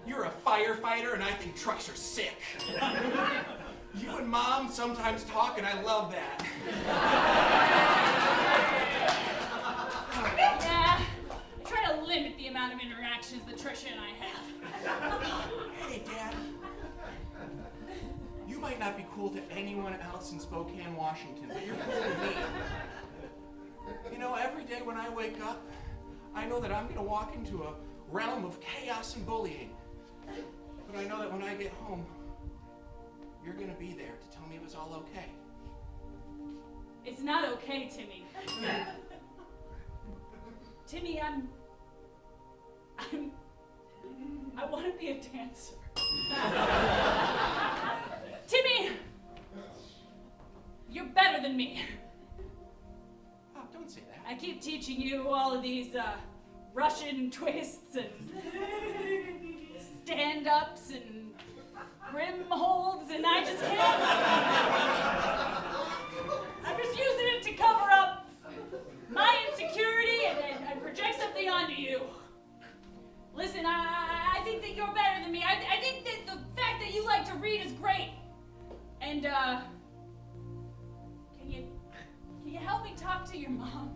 You're a firefighter, and I think trucks are sick. You and Mom sometimes talk, and I love that. Yeah, I try to limit the amount of interactions that Trisha and I have. Hey, Dad. You might not be cool to anyone else in Spokane, Washington, but you're cool to me. Every day when I wake up, I know that I'm going to walk into a realm of chaos and bullying. But I know that when I get home, you're going to be there to tell me it was all okay. It's not okay, Timmy. Timmy, I want to be a dancer. Timmy, you're better than me. Oh, don't say that. I keep teaching you all of these Russian twists and stand-ups and rim holds, and I just can't. I'm just using it to cover up my insecurity and project something onto you. Listen, I think that you're better than me. I think that the fact that you like to read is great. And, can you help me talk to your mom?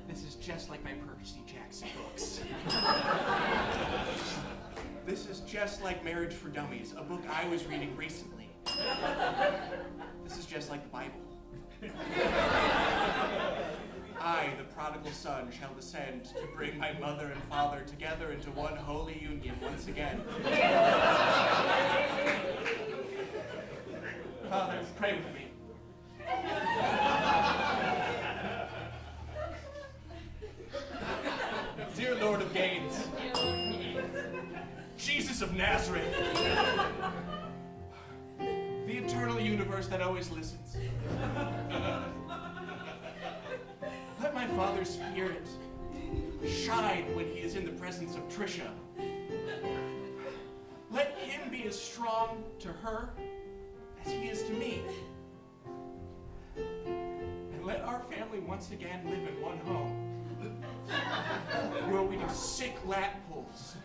This is just like my Percy Jackson books. This is just like Marriage for Dummies, a book I was reading recently. This is just like the Bible. I, the prodigal son, shall descend to bring my mother and father together into one holy union once again. Father, pray with me. Dear Lord of Gaines, Jesus of Nazareth, the eternal universe that always listens. Let my father's spirit shine when he is in the presence of Trisha. Let him be as strong to her as he is to me. And let our family once again live in one home, where we do sick lat pulls.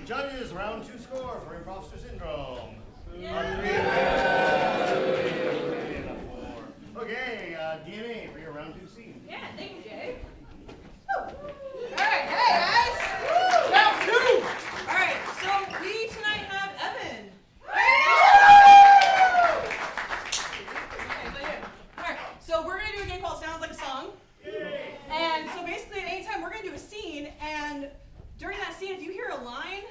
Judges, round 2 score for imposter syndrome. Okay, DNA for your round 2 scene. Yeah, thank you, Jay. Alright, hey guys! Round 2! Alright, so we tonight have Evan. Alright, so we're gonna do a game called Sounds Like a Song. And so basically at any time we're gonna do a scene, and during that scene, if you hear a line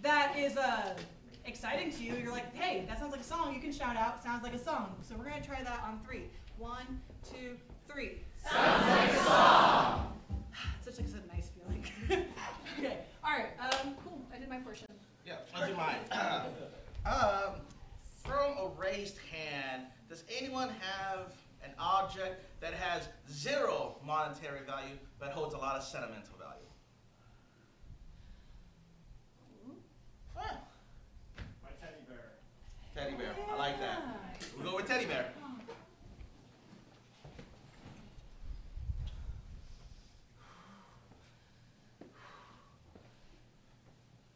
that is exciting to you, you're like, hey, that sounds like a song, you can shout out, sounds like a song. So we're gonna try that on 3. 1, 2, 3. Sounds like a song. Such a nice feeling. Okay, alright, cool, I did my portion. Yeah, I'll do mine. From a raised hand, does anyone have an object that has 0 monetary value but holds a lot of sentimental value? Huh. My teddy bear. Teddy bear, I like that. We'll go with teddy bear.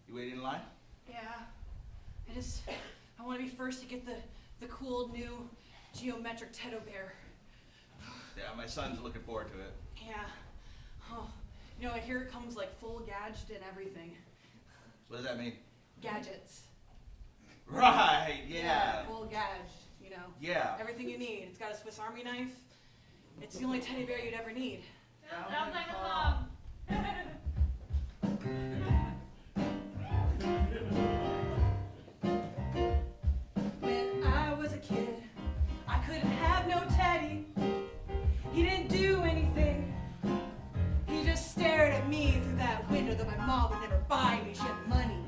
You waiting in line? Yeah, I want to be first to get the cool new geometric teddy bear. Yeah, my son's looking forward to it. Yeah. Oh, you know, I hear it comes like full gadget and everything. What does that mean? Gadgets. Right, yeah. Full gadget, you know. Yeah. Everything you need. It's got a Swiss Army knife. It's the only teddy bear you'd ever need. Sounds like a song. When I was a kid, I couldn't have no teddy. He didn't do anything. He just stared at me through that window that my mom would never buy me. She had money.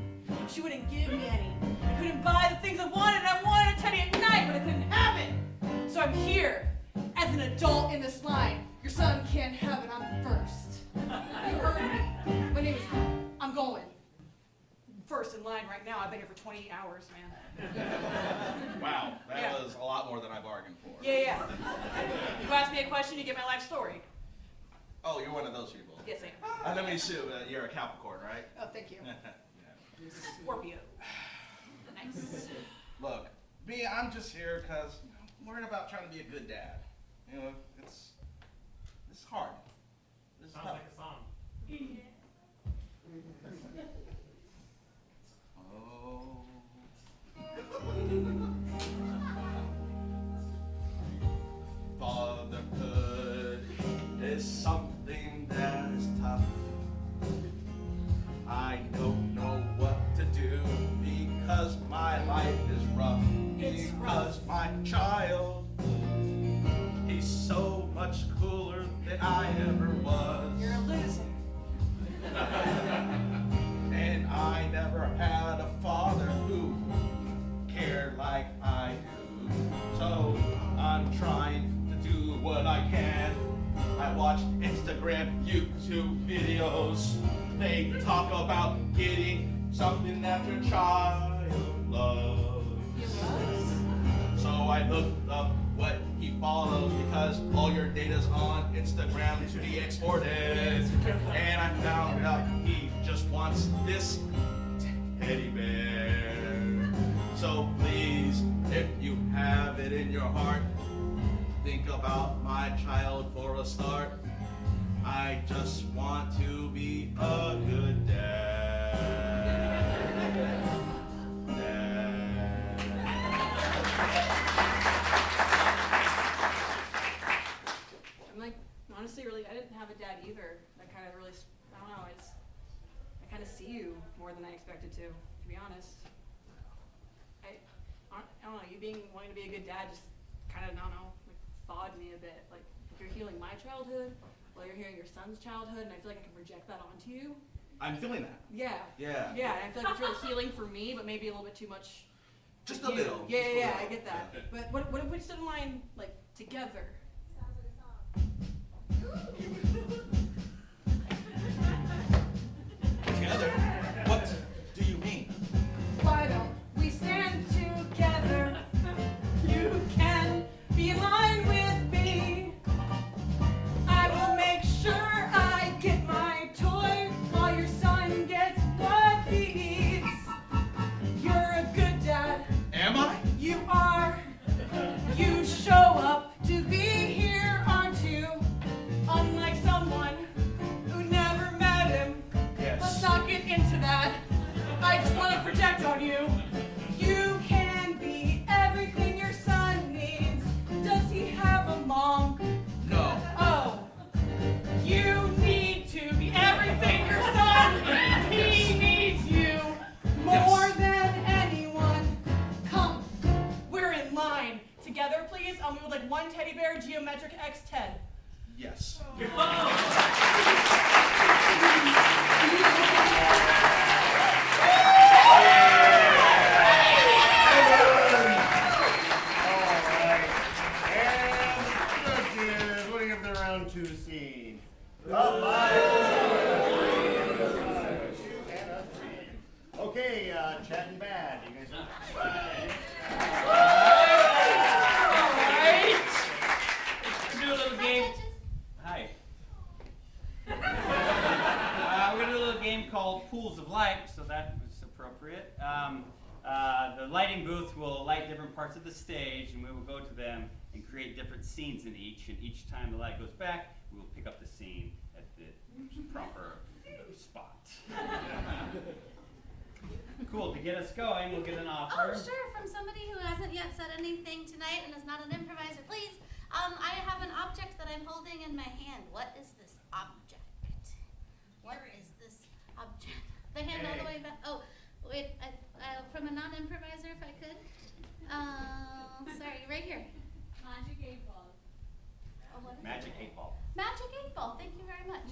She wouldn't give me any. I couldn't buy the things I wanted, and I wanted a teddy at night, but I couldn't have it. So I'm here, as an adult in this line. Your son can't have it, I'm first. You heard me. My name is, I'm going. First in line right now. I've been here for 28 hours, man. Wow, that Yeah. was a lot more than I bargained for. Yeah. You ask me a question, you get my life story. Oh, you're one of those people. Yes, I am. Let me assume you're a Capricorn, right? Oh, thank you. Yeah. Scorpio. Nice. Look, me, I'm just here because I'm worried about trying to be a good dad. You know, it's hard. This is Sounds tough. like a song. Oh. Fatherhood is something that is tough. I don't know what to do because my life is rough. It's Because my child, he's so much cooler than I ever was. You're a loser. And I never had a father who cared like I do. So I'm trying to do what I can. I watch Instagram, YouTube videos. They talk about getting something that your child loves. So I looked up what he follows because all your data's on Instagram to be exported. And I found out he just wants this teddy bear. So please, if you have it in your heart, think about my child for a start. I just want to be a good dad. I'm like, honestly, really, I didn't have a dad either. That kind of really, I don't know, I kind of see you more than I expected to be honest. I don't know, you wanting to be a good dad just kind of, I don't know, like thawed me a bit. Like, if you're healing my childhood, while you're healing your son's childhood, and I feel like I can project that onto you. I'm feeling that. Yeah. Yeah. Yeah, and I feel like it's really healing for me, but maybe a little bit too much. Just a little. Yeah, I get that. But what if we stood in line, like, together? Together? What do you mean? Why don't we stand together? You can be in line with me. I will make sure I get my toy while your son gets what he needs. You're a good dad. Am I? You are. You show up to be here, aren't you? Unlike someone who never met him. Yes. Let's not get into that. I just want to project on you. You can be everything your son needs. Does he have a mom? No. Oh. You need to be everything your son needs. He needs you more than anyone. Come, we're in line. Together, please. We would like one teddy bear, geometric X Ted. Yes. Round two scene. Okay, chatting bad. You guys know. Alright. We're gonna do a little game. Hi. We're gonna do a little game called Pools of Light, so that was appropriate. The lighting booth will light different parts of the stage, and we will go to them and create different scenes in each. And each time the light goes back, we will pick up the scene at the proper spot. Cool. To get us going, we'll get an offer. Oh, sure. From somebody who hasn't yet said anything tonight and is not an improviser, please. I have an object that I'm holding in my hand. What is this object? What is this object? The hand all the way back. Oh, wait. From a non-improviser, if I could. Sorry, right here. Magic 8 ball. Oh, what is Magic 8 ball. Magic 8 ball. Thank you very much.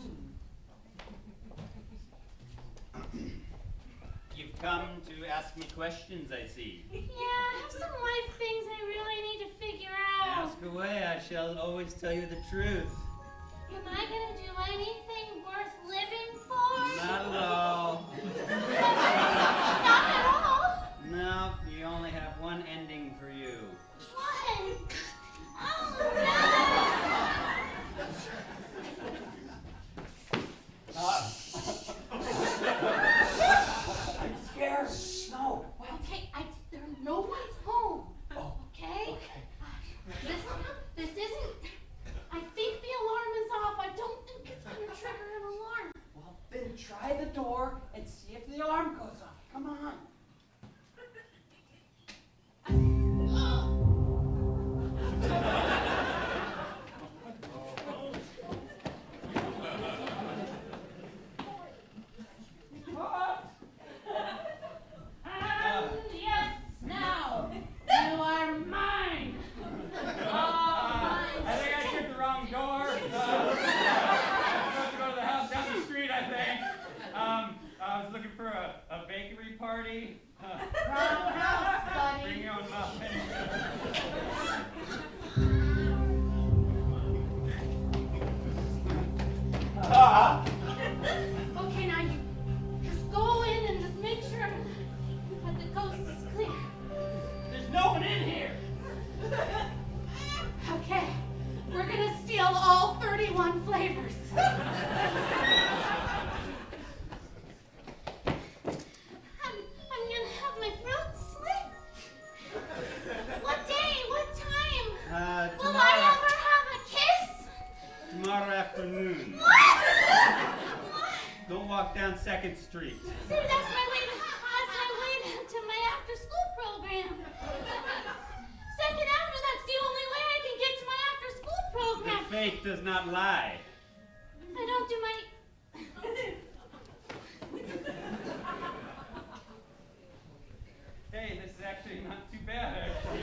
You've come to ask me questions, I see. Yeah, I have some life things I really need to figure out. Ask away. I shall always tell you the truth. Am I gonna do anything worth living for? Not at all. Not at all. No, you only have one ending for you. What? Oh I'm scared. No. no! Okay, no one's home. Oh. Okay? This isn't. I think the alarm is off. I don't think it's gonna trigger an alarm. Well, then try the door and see if the alarm goes off. Come on. Yes, now you are mine. I think I took the wrong door. I'm supposed to go to the house down the street, I think. I was looking for a bakery party. Don't walk down 2nd Street. See, that's my way to my after-school program. 2nd Avenue, that's the only way I can get to my after-school program. The faith does not lie. I don't do my... Hey, this is actually not too bad, actually.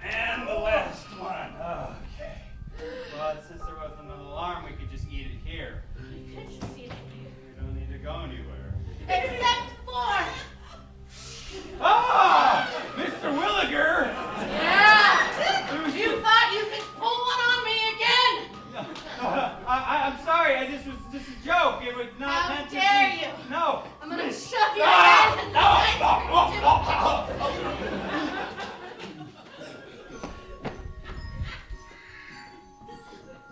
And the last one. Okay. Well, since there wasn't an alarm, we could just eat it here. I could just eat it here. We don't need to go anywhere. Except for... Ah! Mr. Williger! Yeah! You thought you could pull one on me again? I'm sorry. This was just a joke. It was not How meant to dare be. you? No. I'm gonna shove your head in the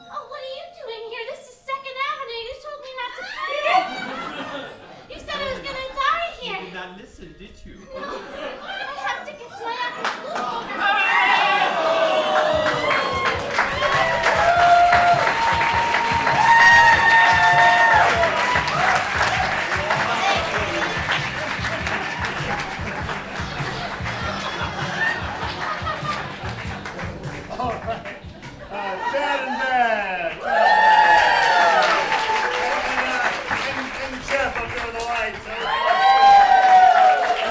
Oh, what are you doing here? This is 2nd Avenue. You told me not to come here. You said I was gonna die here. You did not listen, did you? No, I have to get to my after-school program. All right. Chad and Bad. And Jeff up there on the lights. All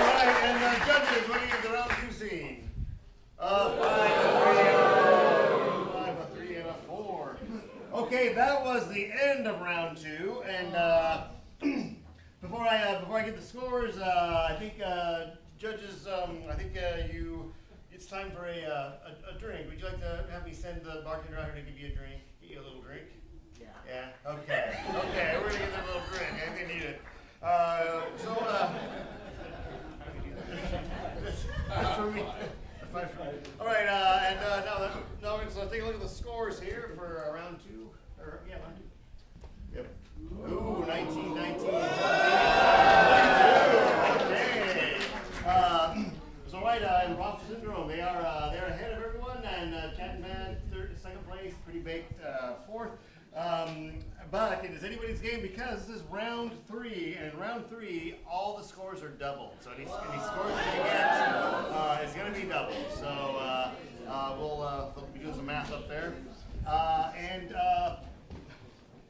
right, and judges, what do you get the round 2 scene? 5, a 3, and a 4. Okay, that was the end of round 2, and before I get the scores, I think judges, I think it's time for a drink. Would you like to have me send the bartender out here to give you a drink? Get you a little drink? Yeah. Okay. Okay, we're gonna get them a little drink. I think they need it. That's for me. All right, and now let's take a look at the scores here for round 2. Round 2. Yep. Ooh, 19, 19, 14. Okay. So right, Improv Syndrome, they're ahead of everyone, and Chad and Man 2nd place, Pretty Baked 4th. But it is anybody's game because this is round 3, and in round 3, all the scores are doubled. So any scores that you get is going to be doubled. So we'll be doing some math up there. And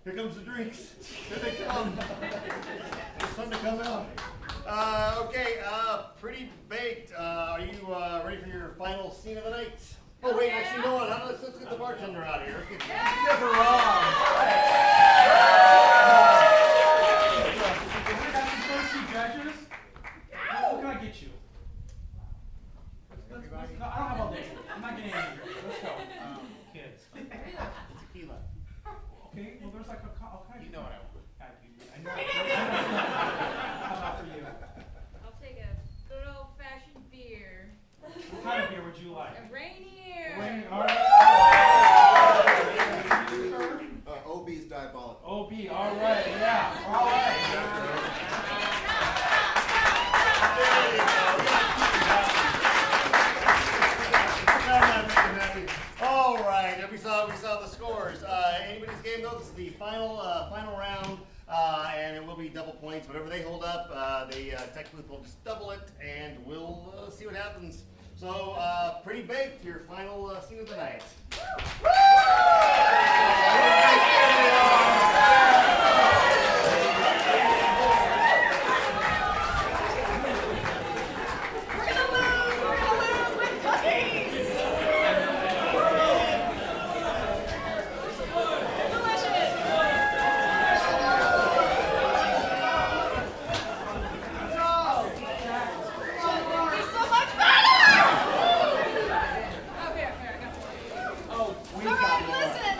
here comes the drinks. Here they come. It's time to come out. Okay, Pretty Baked. Are you ready for your final scene of the night? Oh wait, actually, you know what? Let's get the bartender out of here. Let's get Rob. Can we have some first two judges? What can I get you? No, I don't have all day. I'm not getting any. Let's go. Kids. Tequila. Okay, well, there's like all kinds. You know what I want. I know. How about for you? I'll take a good old-fashioned beer. What kind of beer would you like? A Rainier. Rainier, all right. OB's diabolical. OB, all right, yeah, all right. All right, we saw the scores. Anybody's game though. This is the final round, and it will be double points. Whatever they hold up, the tech booth will just double it, and we'll see what happens. So, Pretty Baked, your final scene of the night. Alright, listen,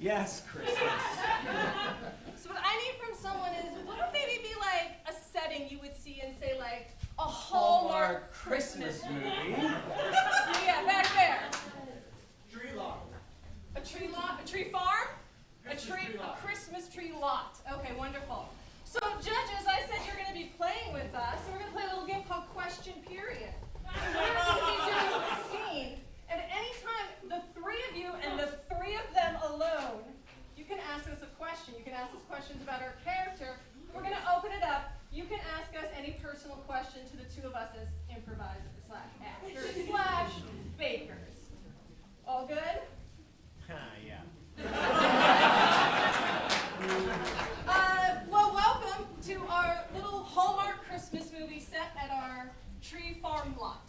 Yes, Christmas. So what I need from someone is, what would maybe be like a setting you would see in, say, like a Hallmark Christmas movie. Yeah, back there. Tree lot. A tree lot? A tree farm? A lot. Christmas tree lot. Okay, wonderful. So judges, I said you're going to be playing with us, so we're going to play a little game called Question Period. So we're going to be doing a scene, and at any time, the three of you and the three of them alone, you can ask us a question. You can ask us questions about our character. We're going to open it up. You can ask us any personal question to the two of us as improvisers / actors / bakers. All good? Yeah. Well, welcome to our little Hallmark Christmas movie set at our tree farm lot.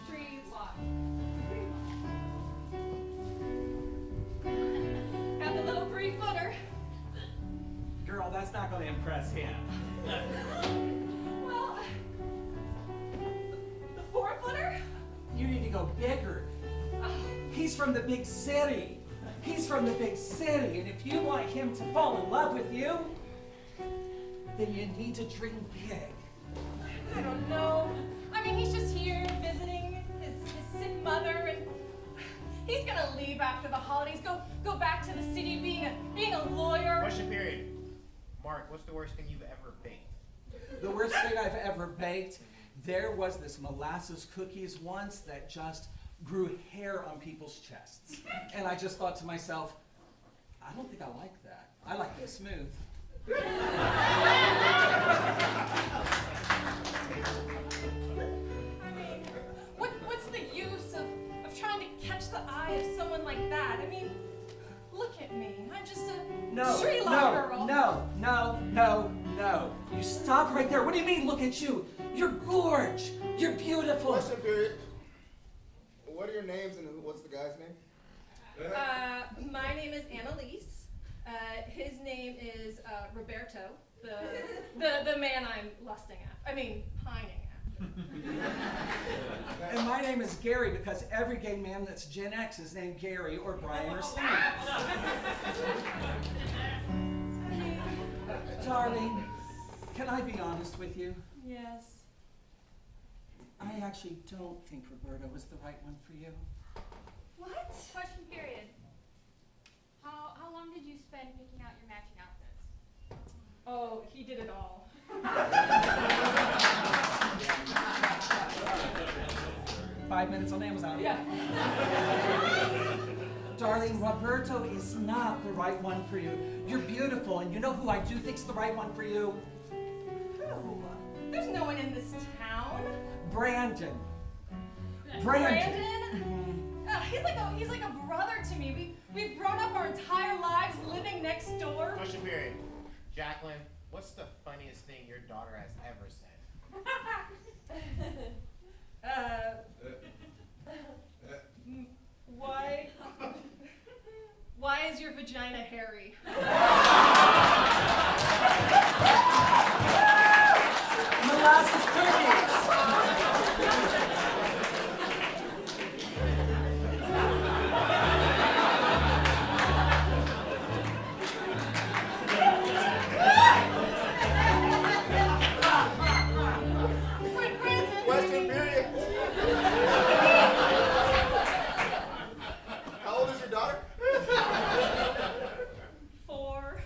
Tree lot. Got the little 3-footer. Girl, that's not going to impress him. Well, the 4-footer? You need to go bigger. He's from the big city. He's from the big city, and if you want him to fall in love with you, then you need to dream big. I don't know. I mean, he's just here visiting his sick mother, and he's gonna leave after the holidays, go back to the city being a lawyer. Question period. Mark, what's the worst thing you've ever baked? The worst thing I've ever baked, there was this molasses cookies once that just grew hair on people's chests. And I just thought to myself, I don't think I like that. I like it smooth. I mean, what's the use of trying to catch the eye of someone like that? I mean, look at me. I'm just a tree lot girl. No. You stop right there. What do you mean, look at you? You're gorge. You're beautiful. Question period. What are your names and what's the guy's name? My name is Annalise. His name is Roberto, the man I'm lusting after. I mean, pining after. And my name is Gary because every gay man that's Gen X is named Gary or Brian or Steve. Darling, can I be honest with you? Yes. I actually don't think Roberto was the right one for you. What? Question period. How long did you spend picking out your matching outfits? Oh, he did it all. 5 minutes on Amazon. Yeah. Darling, Roberto is not the right one for you. You're beautiful, and you know who I do think's the right one for you? Who? There's no one in this town. Brandon. He's like a brother to me. We've grown up our entire lives living next door. Question period. Jaclyn, what's the funniest thing your daughter has ever said? Why is your vagina hairy? Molasses cookies. Question period. How old is your daughter? 4.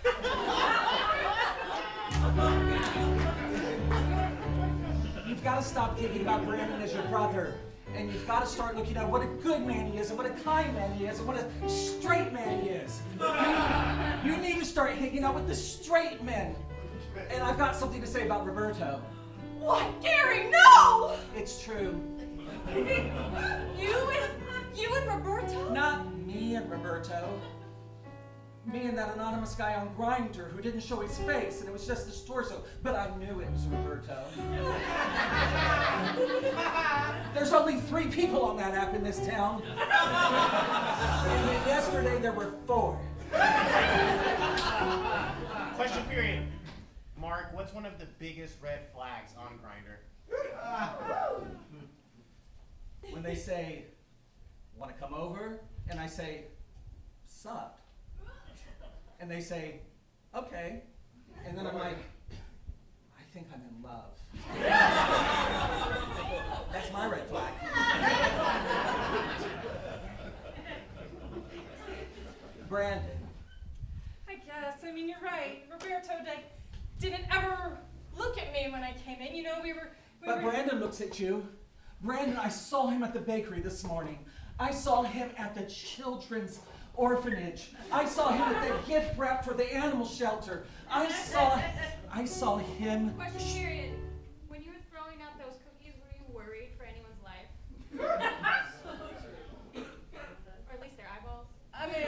You've got to stop thinking about Brandon as your brother. And you've got to start looking at what a good man he is, and what a kind man he is, and what a straight man he is. You need to start hanging out with the straight men. And I've got something to say about Roberto. What, Gary? No! It's true. You and Roberto? Not me and Roberto. Me and that anonymous guy on Grindr who didn't show his face, and it was just his torso, but I knew it was Roberto. There's only 3 people on that app in this town. And then yesterday there were 4. Question period. Mark, what's one of the biggest red flags on Grindr? When they say, want to come over? And I say, up? And they say, okay. And then I'm like, I think I'm in love. That's my red flag. Brandon. I guess. I mean, you're right. Roberto didn't ever look at me when I came in. You know, we were. But Brandon looks at you. Brandon, I saw him at the bakery this morning. I saw him at the children's orphanage. I saw him at the gift wrap for the animal shelter. I saw him. Question period. When you were throwing out those cookies, were you worried for anyone's life? Or at least their eyeballs? I mean,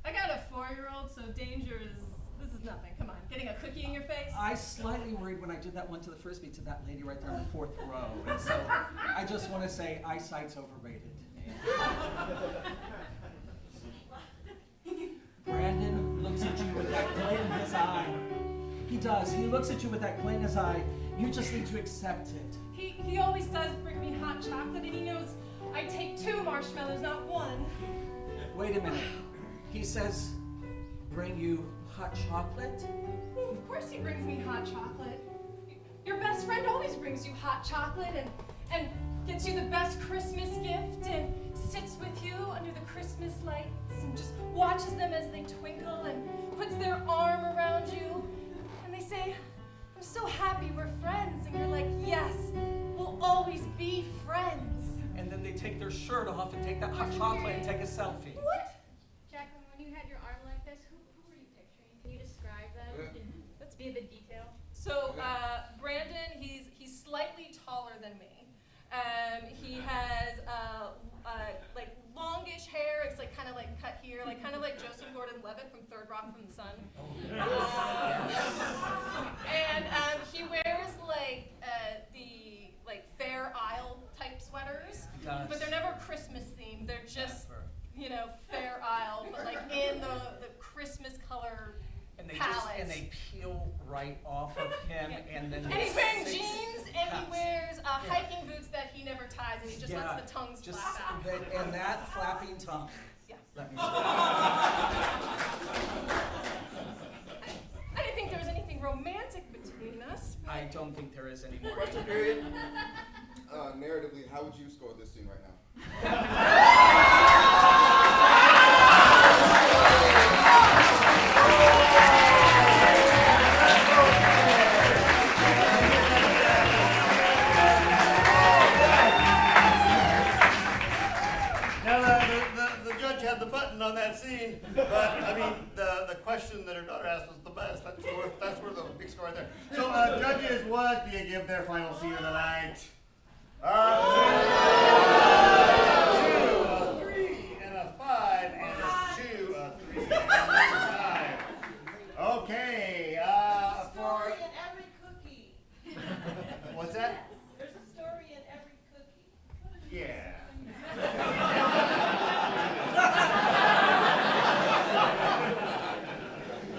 I got a 4-year-old, so danger is. This is nothing. Come on, getting a cookie in your face. I slightly worried when I did that one to the frisbee to that lady right there in the 4th row. And so I just want to say eyesight's overrated. Brandon looks at you with that glint in his eye. He does. He looks at you with that glint in his eye. You just need to accept it. He always does bring me hot chocolate, and he knows I take 2 marshmallows, not 1. Wait a minute. He says, bring you hot chocolate? Well, of course he brings me hot chocolate. Your best friend always brings you hot chocolate and gets you the best Christmas gift and sits with you under the Christmas lights and just watches them as they twinkle and puts their arm around you. And they say, I'm so happy we're friends. And you're like, yes, we'll always be friends. And then they take their shirt off and take that hot chocolate and take a selfie. What? Jaclyn, when you had your arm like this, who were you picturing? Can you describe them? Let's be a bit detailed. So Brandon, he's slightly taller than me. He has like longish hair. It's like kind of like cut here, like kind of like Joseph Gordon-Levitt from Third Rock from the Sun. And he wears like the Fair Isle type sweaters, but they're never Christmas themed. They're just Fair Isle, but like in the Christmas color. And they peel right off of him, and then. And he's wearing jeans, and he wears hiking boots that he never ties, and he just lets the tongues flap out. And that flapping tongue. Yeah. Let me. I didn't think there was anything romantic between us. I don't think there is anymore. Question period. Narratively, how would you score this scene right now? Had the button on that scene, but I mean the question that her daughter asked was the best. That's where the big score right there. So judges, what do you give their final scene of the night? 2, a 3, and a 5, and a 2, a 3, and a 5. Okay. Story in every cookie. What's that? There's a story in every cookie. Yeah.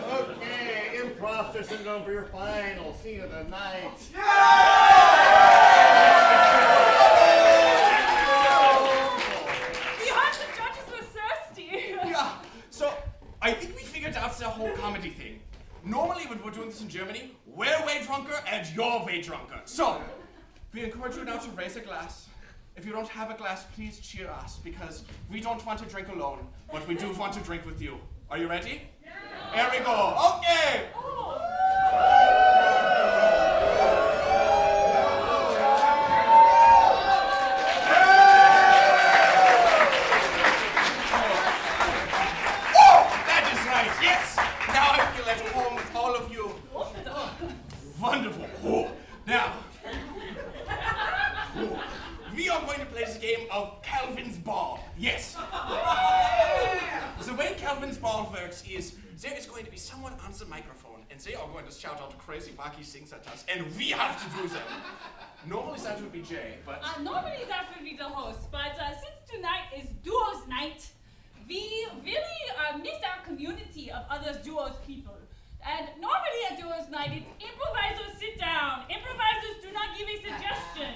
Okay, imposter syndrome for your final scene of the night. The Austin judges were thirsty. Yeah, so I think we figured out the whole comedy thing. Normally when we're doing this in Germany, we're way drunker and you're way drunker. So, we encourage you now to raise a glass. If you don't have a glass, please cheer us, because we don't want to drink alone, but we do want to drink with you. Are you ready? Yeah. Here we go. Okay. Oh, that is right. Yes. Now I feel at home with all of you. Wonderful. Oh, now. We are going to play this game of Calvin's Ball. Yes. The way Calvin's Ball works is there is going to be someone on the microphone and they are going to shout out crazy wacky things at us and we have to do them. Normally that would be Jay, but... Normally that would be the host, but since tonight is Duo's night, we really miss our community of other Duo's people. And normally at Duo's night, it's improvisers sit down. Improvisers do not give a suggestion.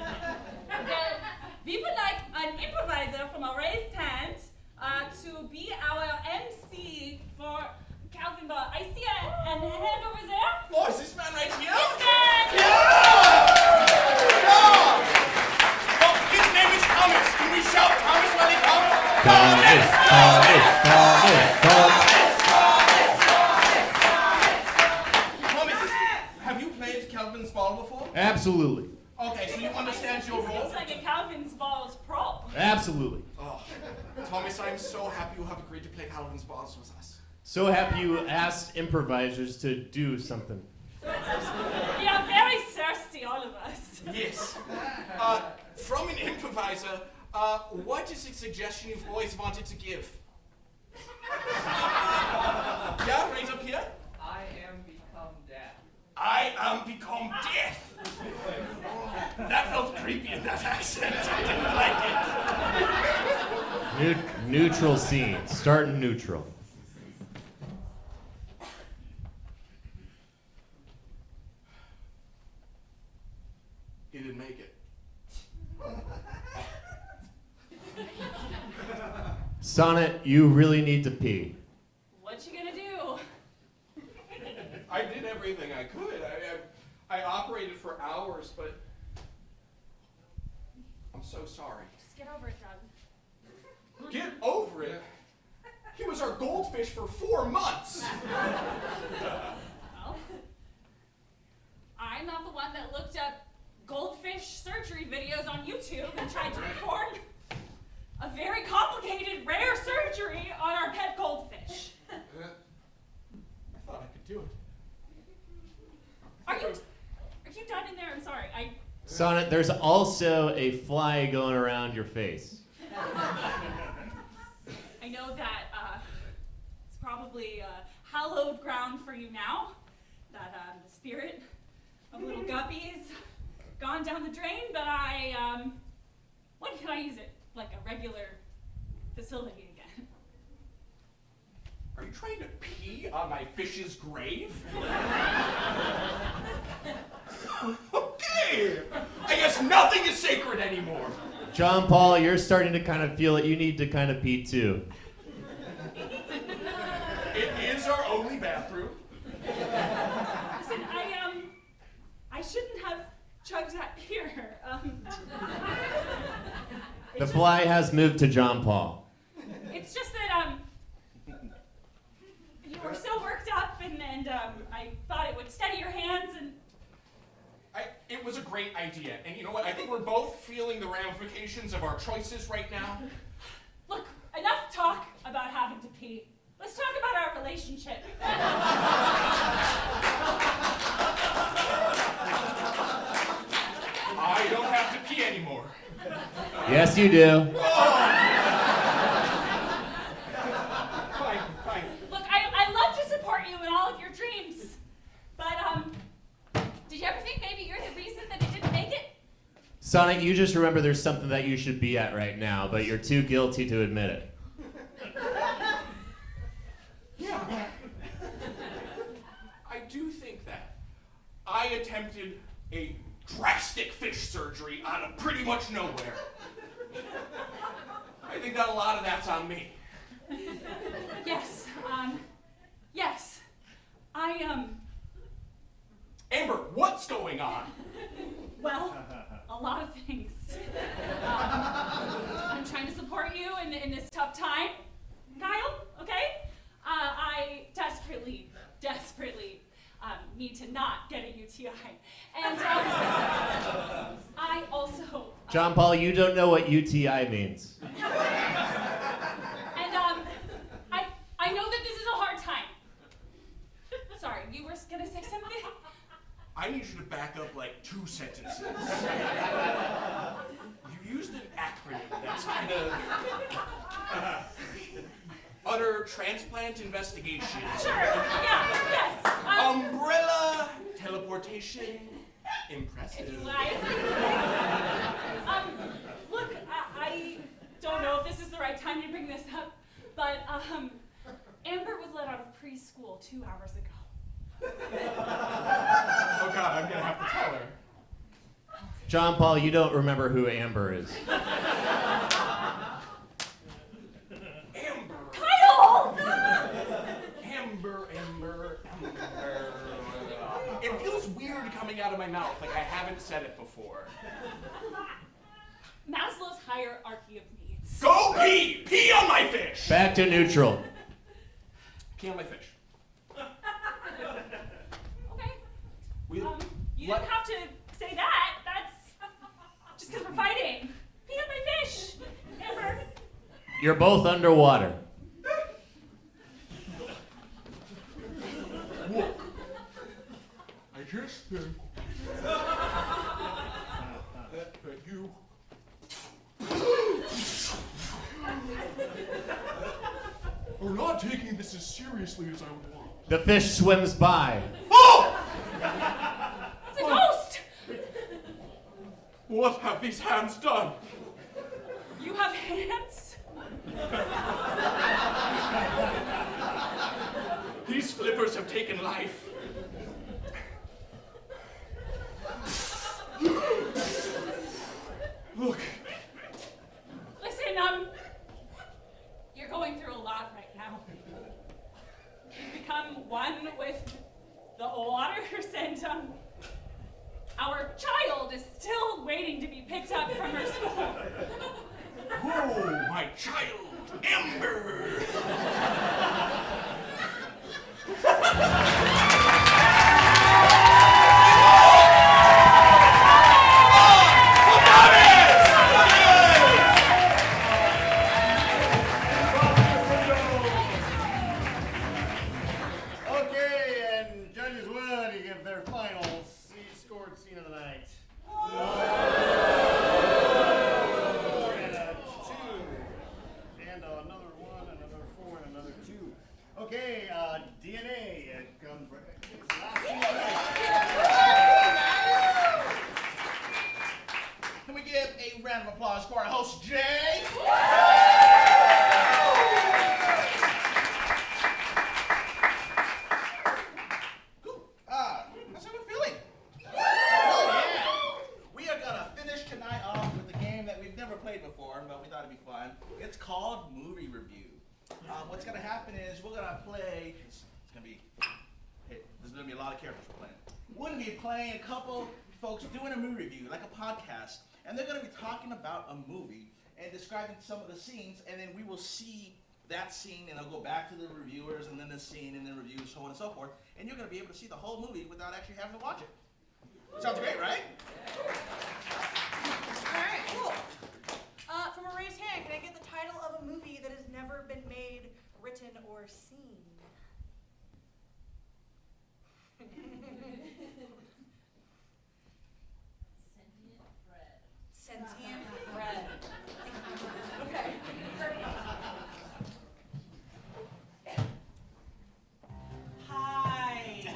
Well, we would like an improviser from a raised hand to be our MC Absolutely. Okay, so you understand your role? It's like a Calvin's balls pro. Absolutely. Oh, Thomas, I'm so happy you have agreed to play Calvin's balls with us. So happy you asked improvisers to do something. We are very thirsty, all of us. Yes. From an improviser, what is a suggestion you've always wanted to give? Yeah, right up here? I am become death. I am become death. That felt creepy in that accent. I didn't like it. Neutral scene. Start in neutral. He didn't make it. Sonnet, you really need to pee. What you gonna do? I did everything I could. I operated for hours, but I'm so sorry. Just get over it, Doug. Get over it? He was our goldfish for 4 months. Well, I'm not the one that looked up goldfish surgery videos on YouTube and tried to perform a very complicated, rare surgery on our pet goldfish. I thought I could do it. Are you done in there? I'm sorry. Sonnet, there's also a fly going around your face. I know that it's probably hallowed ground for you now. That the spirit of little guppies gone down the drain. But when can I use it? Like a regular facility again. Are you trying to pee on my fish's grave? Okay! I guess nothing is sacred anymore. John Paul, you're starting to kind of feel it. You need to kind of pee too. It is our only bathroom. Listen, I shouldn't have chugged that beer. The fly has moved to John Paul. It's just that you were so worked up, and I thought it would steady your hands, and It was a great idea, and you know what? I think we're both feeling the ramifications of our choices right now. Look, enough talk about having to pee. Let's talk about our relationship. I don't have to pee anymore. Yes, you do. Fine. Look, I love to support you in all of your dreams, but did you ever think maybe you're the reason that it didn't make it? Sonnet, you just remember there's something that you should be at right now, but you're too guilty to admit it. Yeah. I do think that. I attempted a drastic fish surgery out of pretty much nowhere. I think that a lot of that's on me. Yes, yes. Amber, what's going on? Well, a lot of things. I'm trying to support you in this tough time, Kyle, okay? I desperately need to not get a UTI. And I also... John Paul, you don't know what UTI means. And I know that this is a hard time. Sorry, you were gonna say something? I need you to back up like 2 sentences. You used an acronym that's kind of... Utter transplant investigation. Sure, yeah, yes. Umbrella, teleportation, impressive. If you like. Look, I don't know if this is the right time to bring this up, but Amber was let out of preschool 2 hours ago. Oh God, I'm gonna have to tell her. John Paul, you don't remember who Amber is. Kyle! Amber. It feels weird coming out of my mouth, like I haven't said it before. Maslow's hierarchy of needs. Go pee! Pee on my fish! Back to neutral. Pee on my fish. Okay. You didn't have to say that. That's just because we're fighting. Pick up my fish. Amber. You're both underwater. Look, I just think that you are not taking this as seriously as I would want. The fish swims by. Oh! It's a ghost. What have these hands done? You have hands? These flippers have taken life. Look. Listen, you're going through a lot right now. You've become one with the waters, and our child is still waiting to be picked up from her school. Oh, my child, Amber! Okay, and judges will to give their final scored scene of the night. And a 2. And another 1, another 4, and another 2. Okay, DNA comes right back. Last scene of the night. Can we give a round of applause for our host, Jay? Cool. How's everyone feeling? Oh, yeah. We are going to finish tonight off with a game that we've never played before, but we thought it'd be fun. It's called Movie Review. What's going to happen is we're going to play, it's going to be, there's going to be a lot of characters we're playing. We're going to be playing a couple folks doing a movie review, like a podcast, and they're going to be talking about a movie and describing some of the scenes, and then we will see that scene, and it'll go back to the reviewers, and then the scene, and then reviews, so on and so forth, and you're going to be able to see the whole movie without actually having to watch it. Sounds great, right? All right, cool. From a raised hand, can I get the title of a movie that has never been made, written, or seen? Sentient bread. Okay. Hi.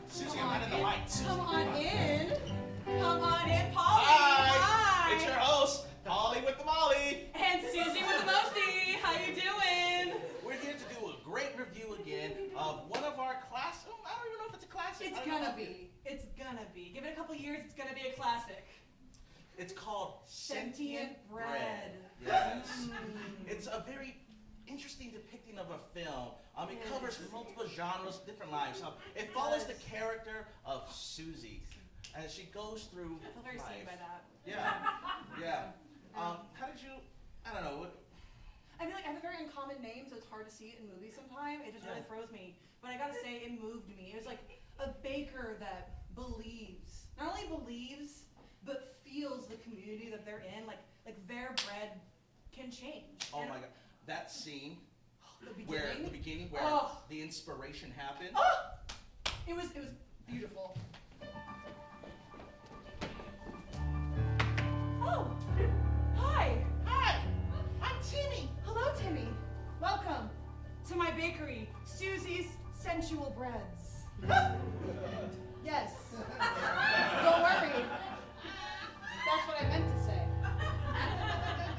Susie, I'm not in the lights. Come on in. Come on in, Polly. Hi. It's your host, Polly with the Molly. And Susie with the Mosey. How you doing? We're here to do a great review again of one of our class. I don't even know if it's a classic. It's gonna be. It's gonna be. Give it a couple years, it's gonna be a classic. It's called Sentient Bread. Yes. It's a very interesting depicting of a film. It covers multiple genres, different lives. It follows the character of Susie as she goes through I feel very seen by that. Yeah. Yeah. How did you, I don't know. I feel like I have a very uncommon name, so it's hard to see it in movies sometimes. It just really throws me. But I gotta say, it moved me. It was like a baker that believes. Not only believes, but feels the community that they're in. Like their bread can change. Oh my God. That scene The beginning where the inspiration happened. Oh! It was beautiful. Oh, hi. Hi, I'm Timmy. Hello, Timmy. Welcome to my bakery, Susie's Sensual Breads. Yes. Don't worry. That's what I meant to say.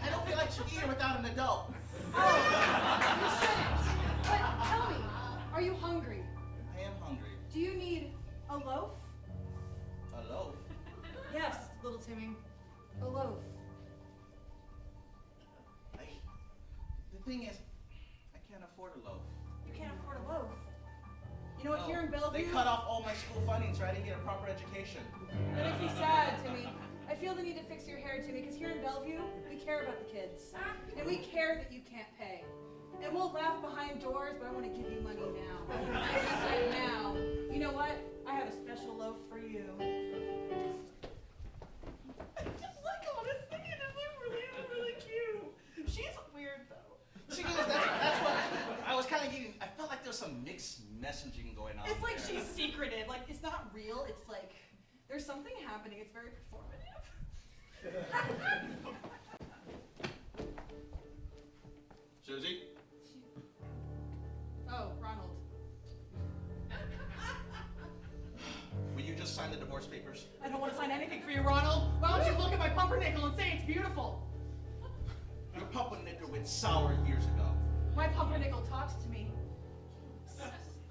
I don't feel like you eat without an adult. Oh, you shouldn't. But tell me, are you hungry? I am hungry. Do you need a loaf? A loaf? Yes, little Timmy. A loaf. The thing is, I can't afford a loaf. You can't afford a loaf. You know what, here in Bellevue... They cut off all my school funding so I didn't get a proper education. That makes me sad, Timmy. I feel the need to fix your hair, Timmy, because here in Bellevue, we care about the kids. And we care that you can't pay. And we'll laugh behind doors, but I want to give you money now. I want to give you right now. You know what? I have a special loaf for you. mixed messaging going on. It's like there. she's secretive. Like, it's not real. It's like there's something happening. It's very performative. Susie? Oh, Ronald. Will you just sign the divorce papers? I don't want to sign anything for you, Ronald. Why don't you look at my pumpernickel and say it's beautiful? Your pumpernickel went sour years ago. My pumpernickel talks to me.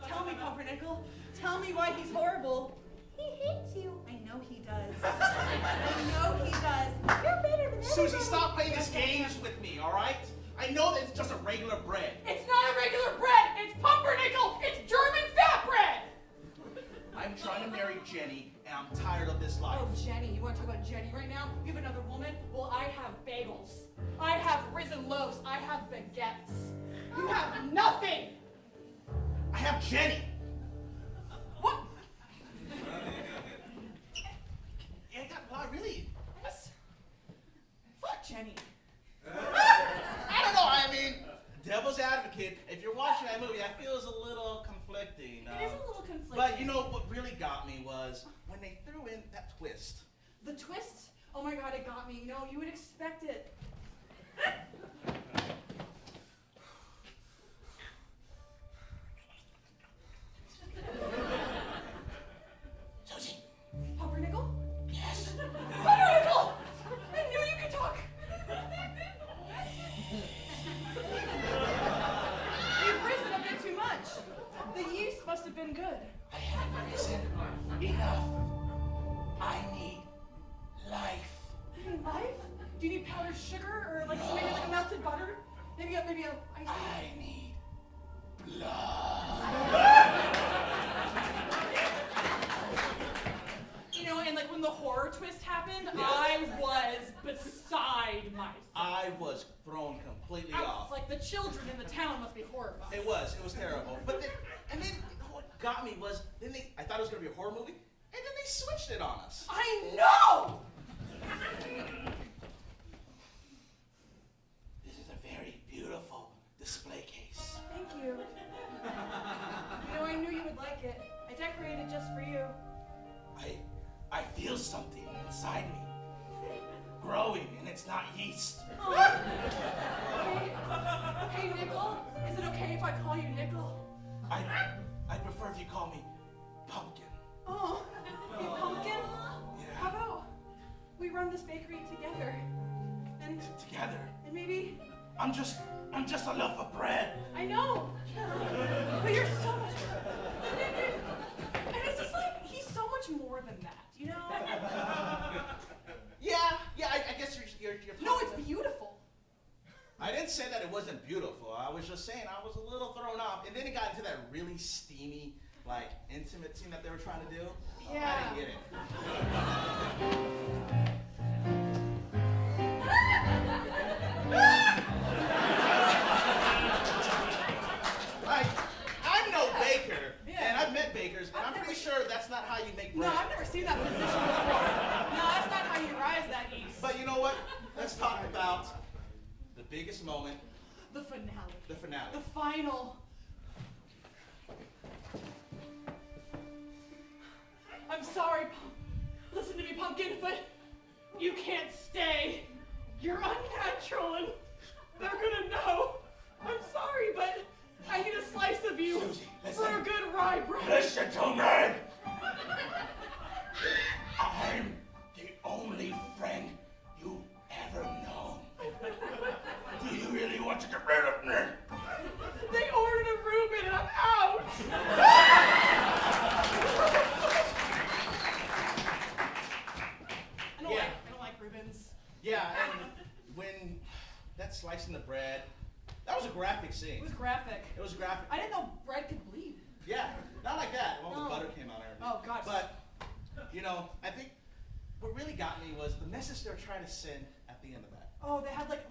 Tell me, pumpernickel. Tell me why he's horrible. He hates you. I know he does. I know he does. You're better than Susie, everybody. stop playing these games with me, all right? I know that it's just a regular bread. It's not a regular bread. It's pumpernickel. It's German fat bread. I'm trying to marry Jenny, and I'm tired of this life. Oh, Jenny. You want to talk about Jenny right now? You have another woman? Well, I have bagels. I have risen loaves. I have baguettes. You have nothing. I have Jenny. What? Yeah, really? Yes. Fuck Jenny. I don't know. I mean, devil's advocate. If you're watching that movie, I feel it's a little conflicting. It is a little conflicting. But you know what really got me was when they threw in that twist. The twist? Oh my god, it got me. No, you would expect it. Susie. Pumpernickel? Yes. Pumpernickel! I knew you could talk. You've risen a bit too much. The yeast must have been good. I haven't risen enough. I need life. You need life? Do you need powdered sugar or like maybe like a melted butter? Maybe a ice cream? I need blood. You know, and like when the horror twist happened, I was beside myself. I was thrown completely off. Like the children in the town must be horrified. It was terrible. But then what got me was I thought it was gonna be a horror movie, and then they switched it on us. I know! This is a very beautiful display case. Thank you. You know, I knew you would like it. I decorated just for you. I feel something inside me. Growing, and it's not yeast. Hey, Nickel, is it okay if I call you Nickel? I prefer if you call me Pumpkin. Oh, hey, Pumpkin? Yeah. How about we run this bakery together? And Together? And maybe... I'm just a loaf of bread. I know! But you're so much... And it's just like, he's so much more than that, you know? Yeah, I guess you're No, it's beautiful. I didn't say that it wasn't beautiful. I was just saying I was a little thrown off. And then it got into that really steamy, like, intimate scene that they were trying to do. Yeah. I didn't get it. Like, I'm no baker, and I've met bakers, and I'm pretty sure that's not how you make bread. No, I've never seen that position before. No, that's not how you rise that yeast. But you know what? Let's talk about the biggest moment. The finale. The finale. The final. I'm sorry, listen to me, Pumpkin, but you can't stay. You're unnatural, and they're gonna know. I'm sorry, but I need a slice of you for a good rye bread. Listen to me! I'm the only friend you ever known. Do you really want to get rid of me? They ordered a Reuben and I'm out! I don't like Reubens. Yeah, and when that slicing the bread, that was a graphic scene. It was graphic. It was graphic. I didn't know bread could bleed. Yeah, not like that. All No. the butter came out and everything. Oh, gosh. But, you know, I think what really got me was the message they were trying to send at the end of that. Oh, they had like a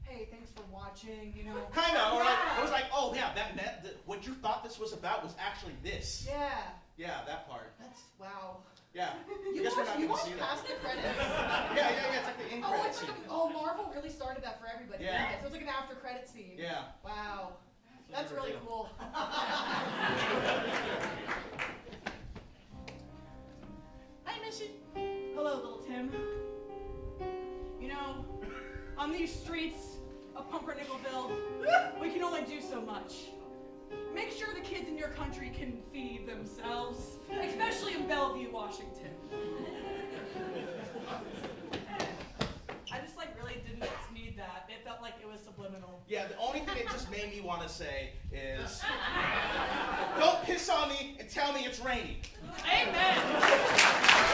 hey, thanks for watching, you know. Kind of, or Yeah. it was like, oh yeah, that meant that what you thought this was about was actually this. Yeah. Yeah, that part. That's wow. Yeah. You Guess we're watched, not you gonna watched see past that. the credits? Yeah, it's like the end Oh, credits it's like scene. Marvel really started that for everybody. Yeah. So it's like an after credit scene. Yeah. Wow. That's really cool. Hi, Missy. Hello, little Tim. You know, on these streets of Pumpernickelville, we can only do so much. Make sure the kids in your country can feed themselves, especially in Bellevue, Washington. I just really didn't need that. It felt like it was subliminal. Yeah, the only thing it just made me want to say is, don't piss on me and tell me it's raining. Amen.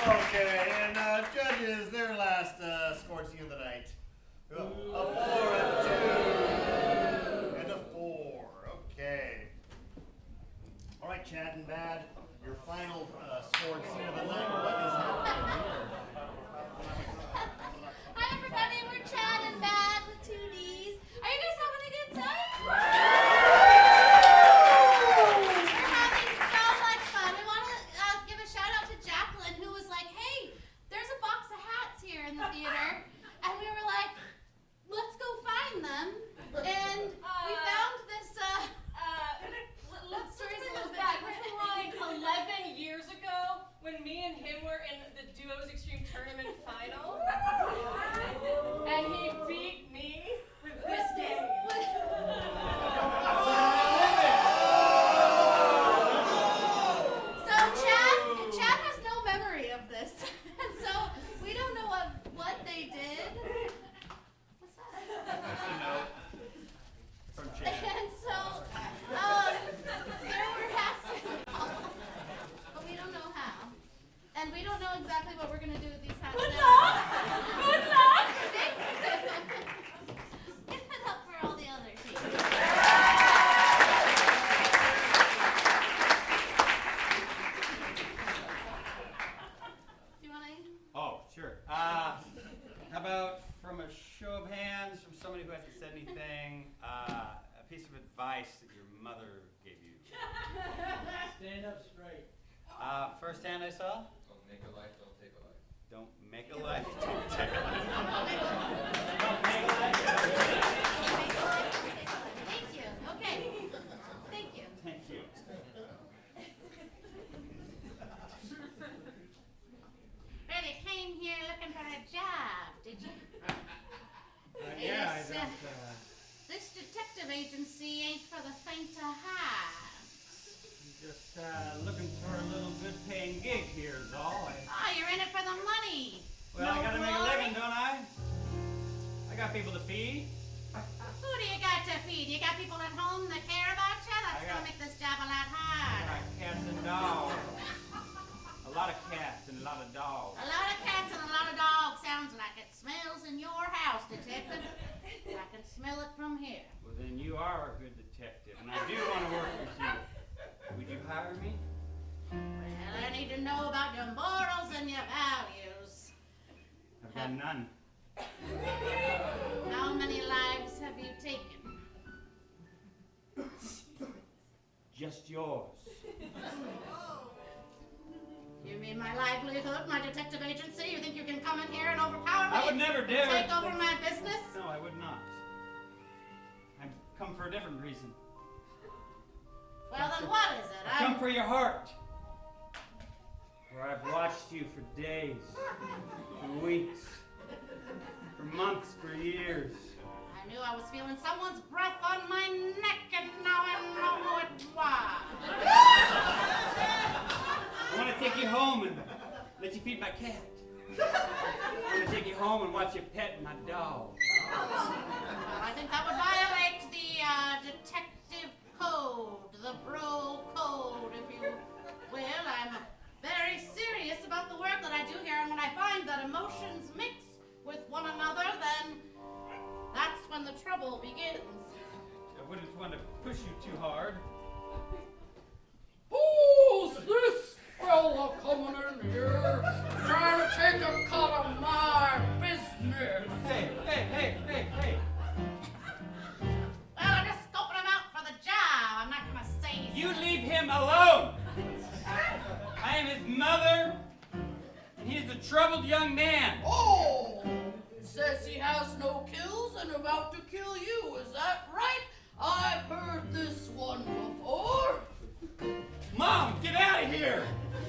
Okay, and judges, their last score scene of the night. A 4, a 2, and a 4. Okay. All right, Chad and Bad, your final scored scene of the night. What is happening here? Hi everybody, we're Chad and Bad with 2 Ds. Are you guys having a good time? We're having so much fun. We want to give a shout out to Jaclyn, who was like, hey, there's a box of hats here in the theater. And we were like, let's go find them. And we found this, Let's go back. We're from like 11 years ago when me and him were in the Duos Extreme Tournament final. And he beat me with this game. So Chad has no memory of this. And so we don't know what they did. What's that? That's a note from Chad. And so, there were hats involved, but we don't know how. And we don't know exactly what we're going to do with these hats Good now. luck! Good luck! Give it up for all the other teams. Do you want to? Oh, sure. How about from a show of hands, from somebody who hasn't said anything, a piece of advice that your mother gave you? Stand up straight. First hand I saw? Don't make a life, don't take a life. Don't make a life, don't take a life. Don't make a life. Thank you. Okay. Thank you. Thank you. Well, you came here looking for a job, did you? Yeah, I This, don't, this detective agency ain't for the faint of heart. Just looking for a little good paying gig here is all. Oh, you're in it for the money. Well, I No gotta make a glory? living, don't I? I got people to feed. Who do you got to feed? You got people at home that care about you? That's I gonna got- make this job a lot I harder. got cats and dogs. A lot of cats and a lot of dogs. A lot of cats and a lot of dogs sounds like it smells in your house, detective. I can smell it from here. Well, then you are a good detective, and I do want to work with you. Would you hire me? Well, I need to know about your morals and your values. I've got none. How many lives have you taken? Just yours. You mean my livelihood, my detective agency? You think you can come in here and overpower me? I would never dare. Take over my business? No, I would not. I've come for a different reason. Well, then what is it? I've come for your heart. Where I've watched you for days, for weeks, for months, for years. I knew I was feeling someone's breath on my neck, and now I know who it was. I want to take you home and let you feed my cat. I want to take you home and watch you pet my dog. Well, I think that would violate the detective code, the bro code, if you will. I'm very serious about the work that I do here, and when I find that emotions mix with one another, then that's when the trouble begins. I wouldn't want to push you too hard. Who's this fella coming in here trying to take a cut of my business? Hey. Well, I'm just scoping him out for the job. I'm not gonna say You leave him alone! wasn't about to kill you, is that right? I've heard this one before. Mom, get out of here!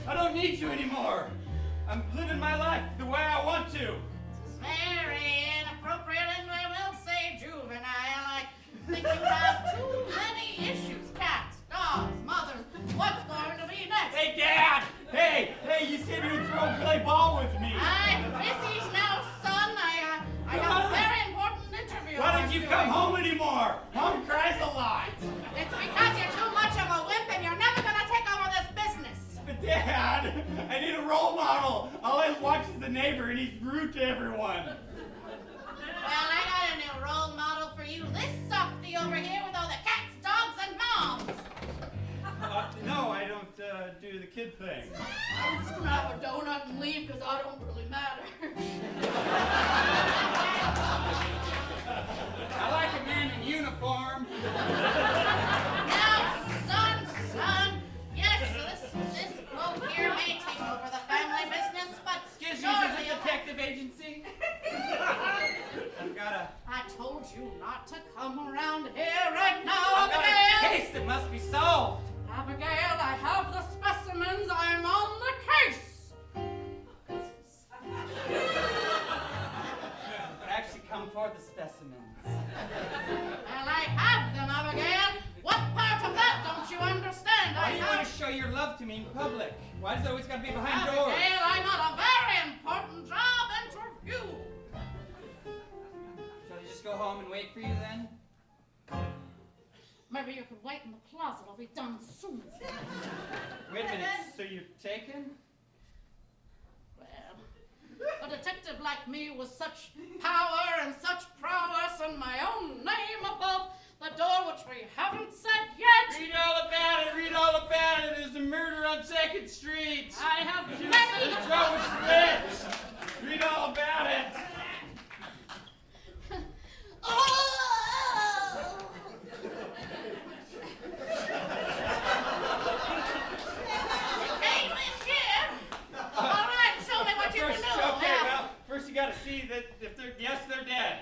I don't need you anymore. I'm living my life the way I want to. Very inappropriate and I will say juvenile. I think you have too many issues. Cats, dogs, mothers. What's going to be next? Hey, Dad! Hey, you said you would play ball with me. I'm busy now, son. I have a very important interview. Why don't you come home anymore? Mom cries a lot. It's because you're too much of a wimp and you're never going to take over this business. But Dad, I need a role model. All I watch is the neighbor and he's rude to everyone. Well, I got a new role model for you. This softy over here with all the cats, dogs, and moms. No, I don't do the kid thing. I'm just gonna have a donut and leave because I don't really matter. I like a man in uniform. Now, son, yes, this quote here may take over the family business, but Excuse me, is this a detective agency? I told you not to come around here right now, I've got Abigail. a case that must be solved. Abigail, I have the specimens. I'm on the case. Actually, come for the specimens. Well, I have them, Abigail. What part of that don't you understand? Why do you want to show your love to me in public? Why does it always got to be behind doors? Abigail, I'm on a very important job interview. Shall I just go home and wait for you then? Maybe you could wait in the closet. I'll be done soon. Wait a minute, so you're taken? Well, a detective like me with such power and such prowess and my own name above the door, which we haven't said yet. Read all about it, read all about it. There's a murder on 2nd Street. I have His many. throat was slit. Read all about it. First you got to see that if they're dead.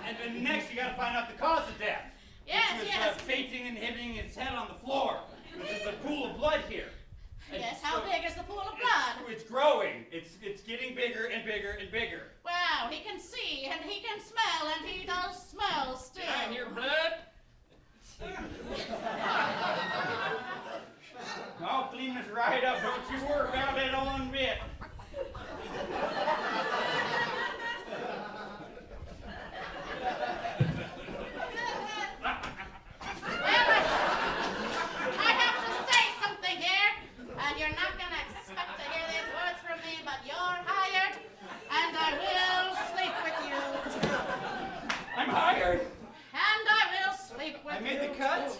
And then next you got to find out the cause of death. Yes, which was, yes. fainting and hitting his head on the floor. There's a pool of blood here. And Yes, how so big is the pool of blood? It's growing. It's getting bigger and bigger and bigger. Wow, he can see and he can smell and he does smell still. Can I hear blood? I'll clean this right up. Don't you worry about it one bit. I have to say something here, and you're not going to expect to hear these words from me, but you're hired, and I will sleep with you. I'm hired. And I will sleep with you. I made the cut.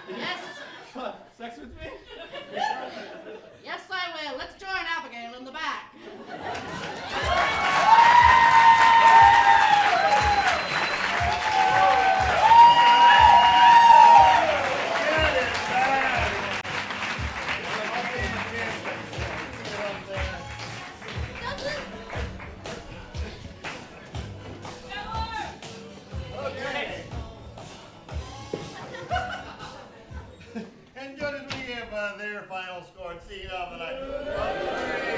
Yes. Sex with me? Yes, I will. Let's join Abigail in the back. And judges, we have their final score and seed of the night. A 3,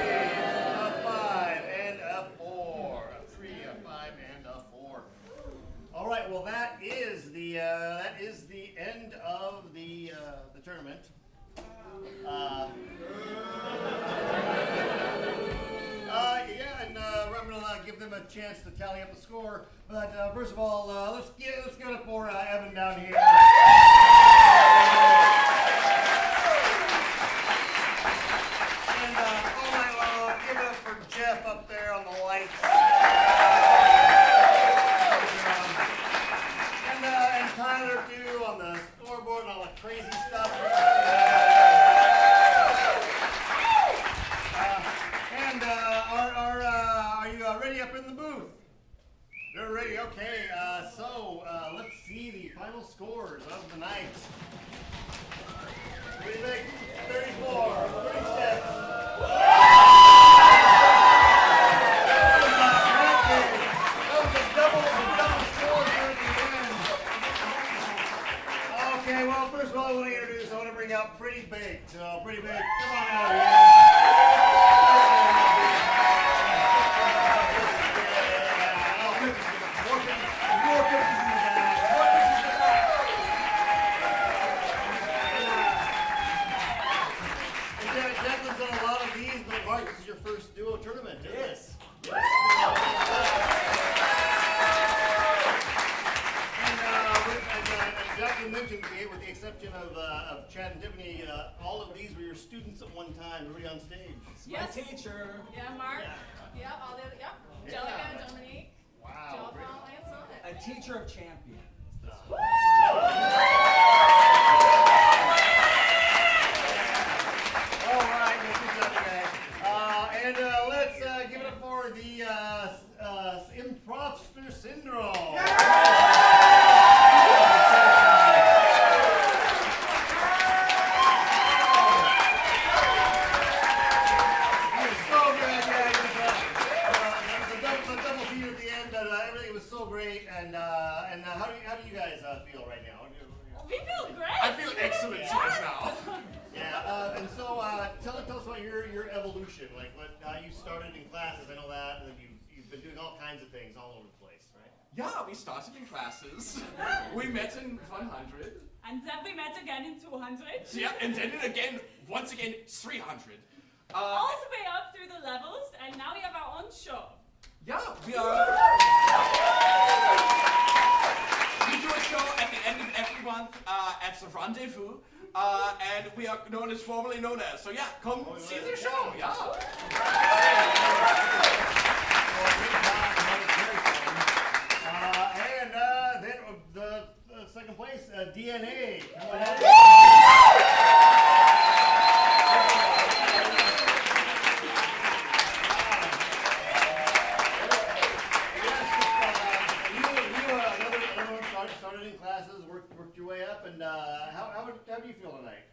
a 5, and a 4. A 3, a 5, and a 4. All right. Well, that is the end of the tournament. Yeah, and I'm gonna give them a chance to tally up the score. But first of all, let's give it for Evan down here. And all night long, give it up for Jeff up there on the lights. And Tyler too on the scoreboard and all the crazy stuff. And are you ready up in the booth? You're ready, okay. So let's see the final scores of the night. What do you think? 34, 36. That was a double score. starting out pretty big. So pretty big. Come on out Jaclyn's done a lot of these, but Mark, this is your first duo tournament, isn't it? Jaclyn mentioned, with the exception of Chad and Tiffany, all of these were your students at one time, everybody on stage. Yes. My teacher. Yeah, Mark. Yeah, all the other, Angelica, Dominique. Wow. A teacher of champions. All right, good job, guys. And let's give it up for the Improvster Syndrome. How do you guys feel right now? We feel great. I feel excellent right now. Yeah, and so tell us about your evolution. Like what you started in classes, I know that, and then you've been doing all kinds of things all over the place, right? Yeah, we started in classes. We met in 100. And then we met again in 200. Yeah, and then once again, 300. All the way up through the levels, and now we have our own show. Yeah, we are. We do a show at the end of every month at the Rendezvous, and we are formerly known as. So yeah, come see the show. Yeah. And then the second place, DNA. Come on out. Started in classes, worked your way up, and how do you feel tonight?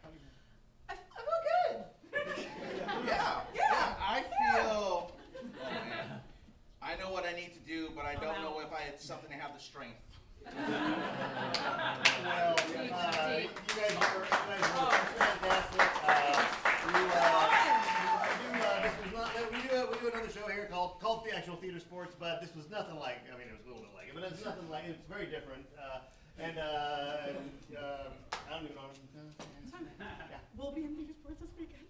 I feel good. Yeah. I feel. Oh man, I know what I need to do, but I don't know if it's something to have the strength. Well, you guys were fantastic. We do another show here called the actual theater sports, but this was nothing like. I mean, it was a little bit like it, but it's nothing like. It's very different. I don't even know. Yeah. We'll be in theater sports this weekend.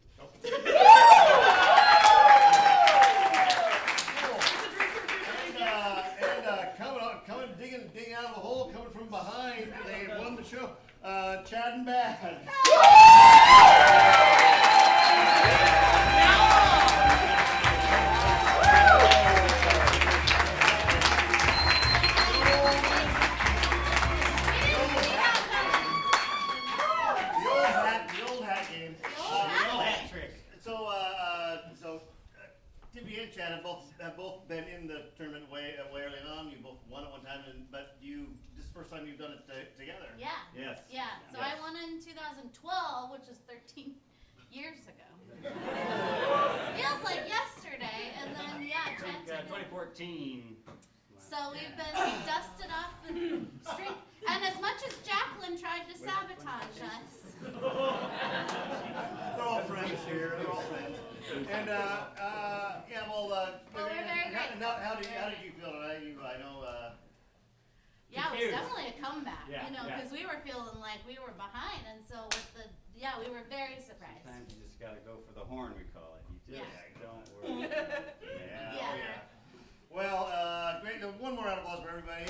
Coming, digging out of the hole, coming from behind, they won the show. Chad and Bad. The old hat game. So Tiffany and Chad have both been in the tournament way early on. You both won at one time, but this is the first time you've done it together. Yeah. Yes. Yeah. So I won in 2012, which is 13 years ago. Feels like yesterday, and then Chad. 2014. So we've been dusted off and street. And as much as Jaclyn tried to sabotage us. They're all friends here. They're all friends. And we're very great. How did you feel tonight? I know. Yeah, it was definitely a comeback. Yeah, because we were feeling like we were behind, and so we were very surprised. Sometimes you just gotta go for the horn, we call it. You just don't worry. Yeah. Well, great. One more round of applause for everybody.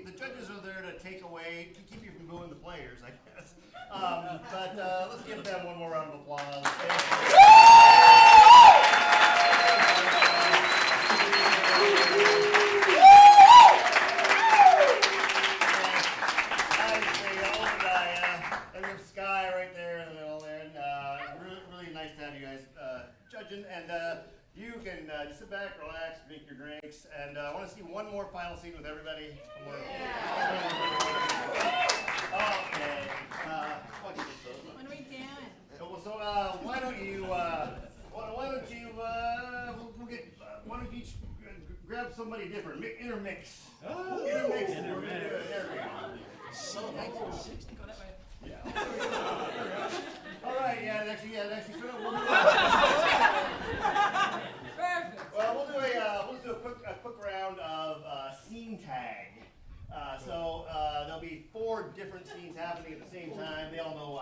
The judges are there to take away, to keep you from booing the players, I guess. But let's give them one more round of applause. you guys judging, and you can just sit back, relax, drink your drinks, and I want to see one more final scene with everybody. Okay. What are we doing? So why don't you why don't you each grab somebody different, intermix. Intermix. There we go. So 1960. Go that way. All right, it actually sort of. Perfect. Well, we'll do a quick round of scene tag. So there'll be 4 different scenes happening at the same time. I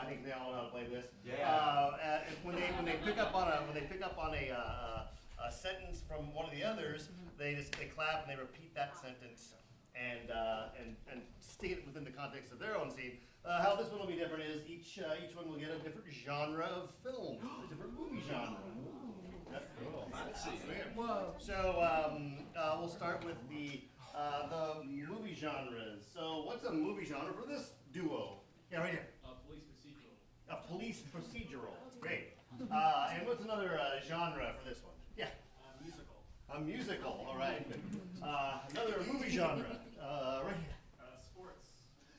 think they all know how to play this. Yeah. When they pick up on a sentence from one of the others, they clap and they repeat that sentence and stick it within the context of their own scene. How this one will be different is each one will get a different genre of film, a different movie genre. That's cool. Whoa. So we'll start with the movie genres. So what's a movie genre for this duo? Yeah, right here. Police procedural. A police procedural. Great. And what's another genre for this one? Yeah. Musical. A musical. All right. Another movie genre. Right here. Sports.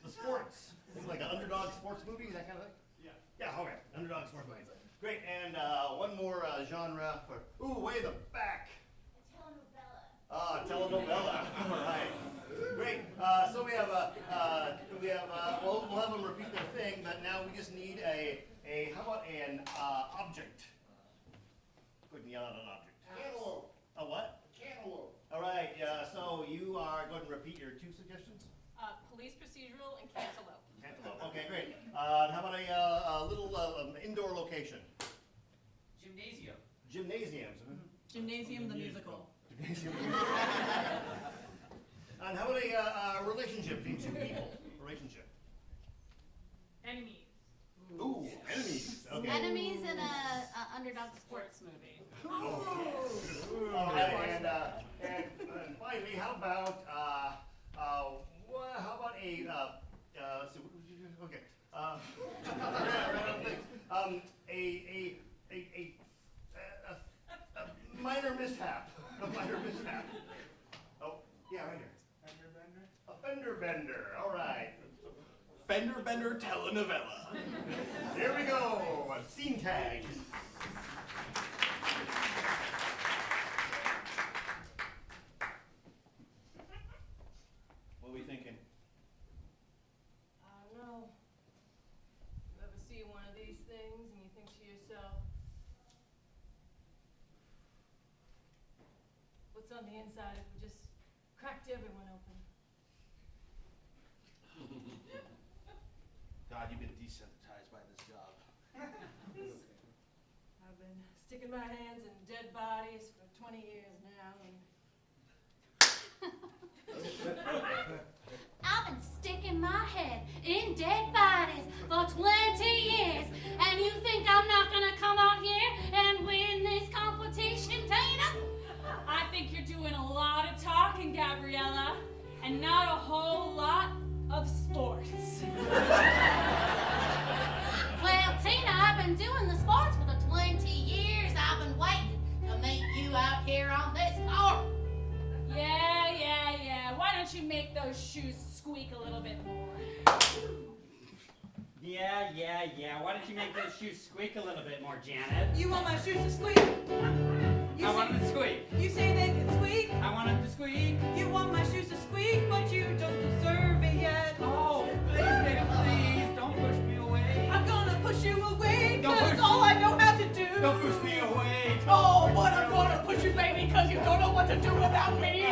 The sports. It's like an underdog sports movie, that kind of thing? Yeah. Yeah, okay. Underdog sports movie. Great. And one more genre for, way in the back. Telenovela. All right. Great. So we have we'll have them repeat their thing, but now we just need how about an object? Go ahead and yell out an object. Cantaloupe. A what? Cantaloupe. All right. So you are going to repeat your 2 suggestions. Police procedural and cantaloupe. Cantaloupe. Okay, great. How about a little indoor location? Gymnasium. Gymnasiums. Gymnasium the musical. Gymnasium. And how about a relationship between 2 people? Relationship. Enemies. Ooh, enemies. Okay. Enemies in a underdog sports movie. All right, and finally, how about let's see, okay. A minor mishap. A minor mishap. Oh, yeah, right here. Fender bender. A fender bender. All right. Fender bender telenovela. Here we go. Scene tags. What are we thinking? I don't know. You ever see one of these things and you think to yourself, what's on the inside if we just cracked everyone open? God, you've been desensitized by this job. I've been sticking my hands in dead bodies for 20 years now, and I've been sticking my head in dead bodies for 20 years, and you think I'm not gonna come out here and win this competition, Dana? I think you're doing a lot of talking, Gabriella, and not a whole lot of sports. Well, Tina, I've been doing the sports for the 20 years I've been waiting to meet you out here on this court. Yeah. Why don't you make those shoes squeak a little bit more? Yeah. Why don't you make those shoes squeak a little bit more, Janet? You want my shoes to squeak? I want them to squeak. You say they can squeak? I want them to squeak. You want my shoes to squeak, but you don't deserve it yet. Oh, please, baby, please, don't push me away. I'm gonna push you away, Don't cause push- all I know how to do. Don't push me away. Oh, but I'm gonna push you, baby, cause you don't know what to do without me.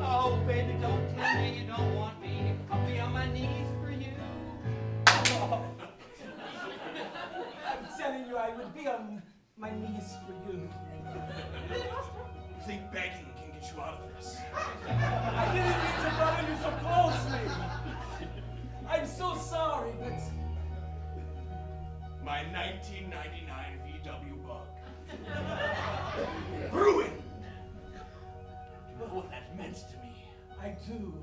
Oh, baby, don't tell me you don't want me. I'll be on my knees for you. I'm telling you, I would be on my knees for you. You think begging can get you out of this? I didn't mean to bother you so closely. I'm so sorry, but My 1999 VW Bug. Ruined! Know what that meant to me. I do.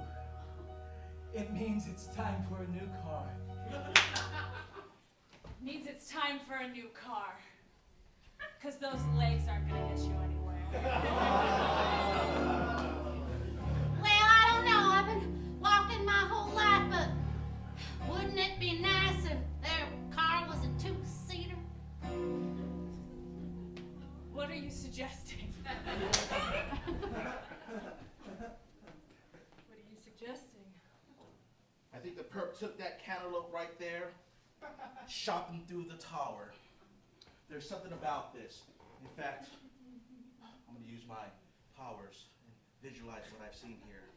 It means it's time for a new car. Means it's time for a new car. Because those legs aren't going to get you anywhere. Well, I don't know. I've been walking my whole life, but wouldn't it be nice if their car was a two-seater? What are you suggesting? What are you suggesting? I think the perp took that cantaloupe right there, shot him through the tower. There's something about this. In fact, I'm going to use my powers and visualize what I've seen here.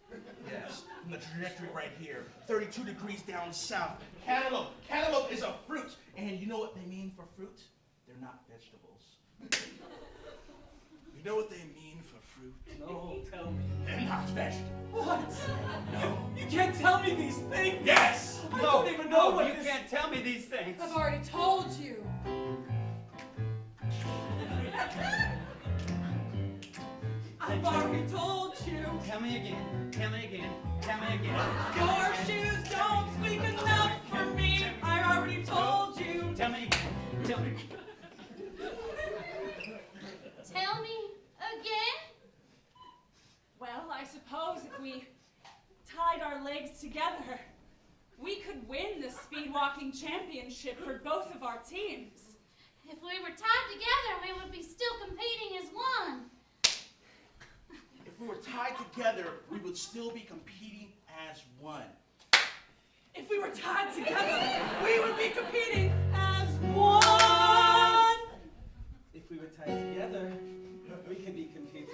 Yes, from the trajectory right here, 32 degrees down south. Cantaloupe. Cantaloupe is a fruit. And you know what they mean for fruit? They're not vegetables. You know what they mean for fruit? No, tell me. They're not vegetables. What? You can't tell me these things. Yes. I don't even know what you can't tell me these things. I've already told you. I've already told you. Tell me again. Tell me again. Tell me again. Your shoes don't speak enough for me. I already told you. Tell me again. Tell me. Tell me again? Well, I suppose if we tied our legs together, we could win the speed walking championship for both of our teams. If we were tied together, we would be still competing as one. If we were tied together, we would still be competing as one. If we were tied together, we would be competing as one. If we were tied together, we could be competing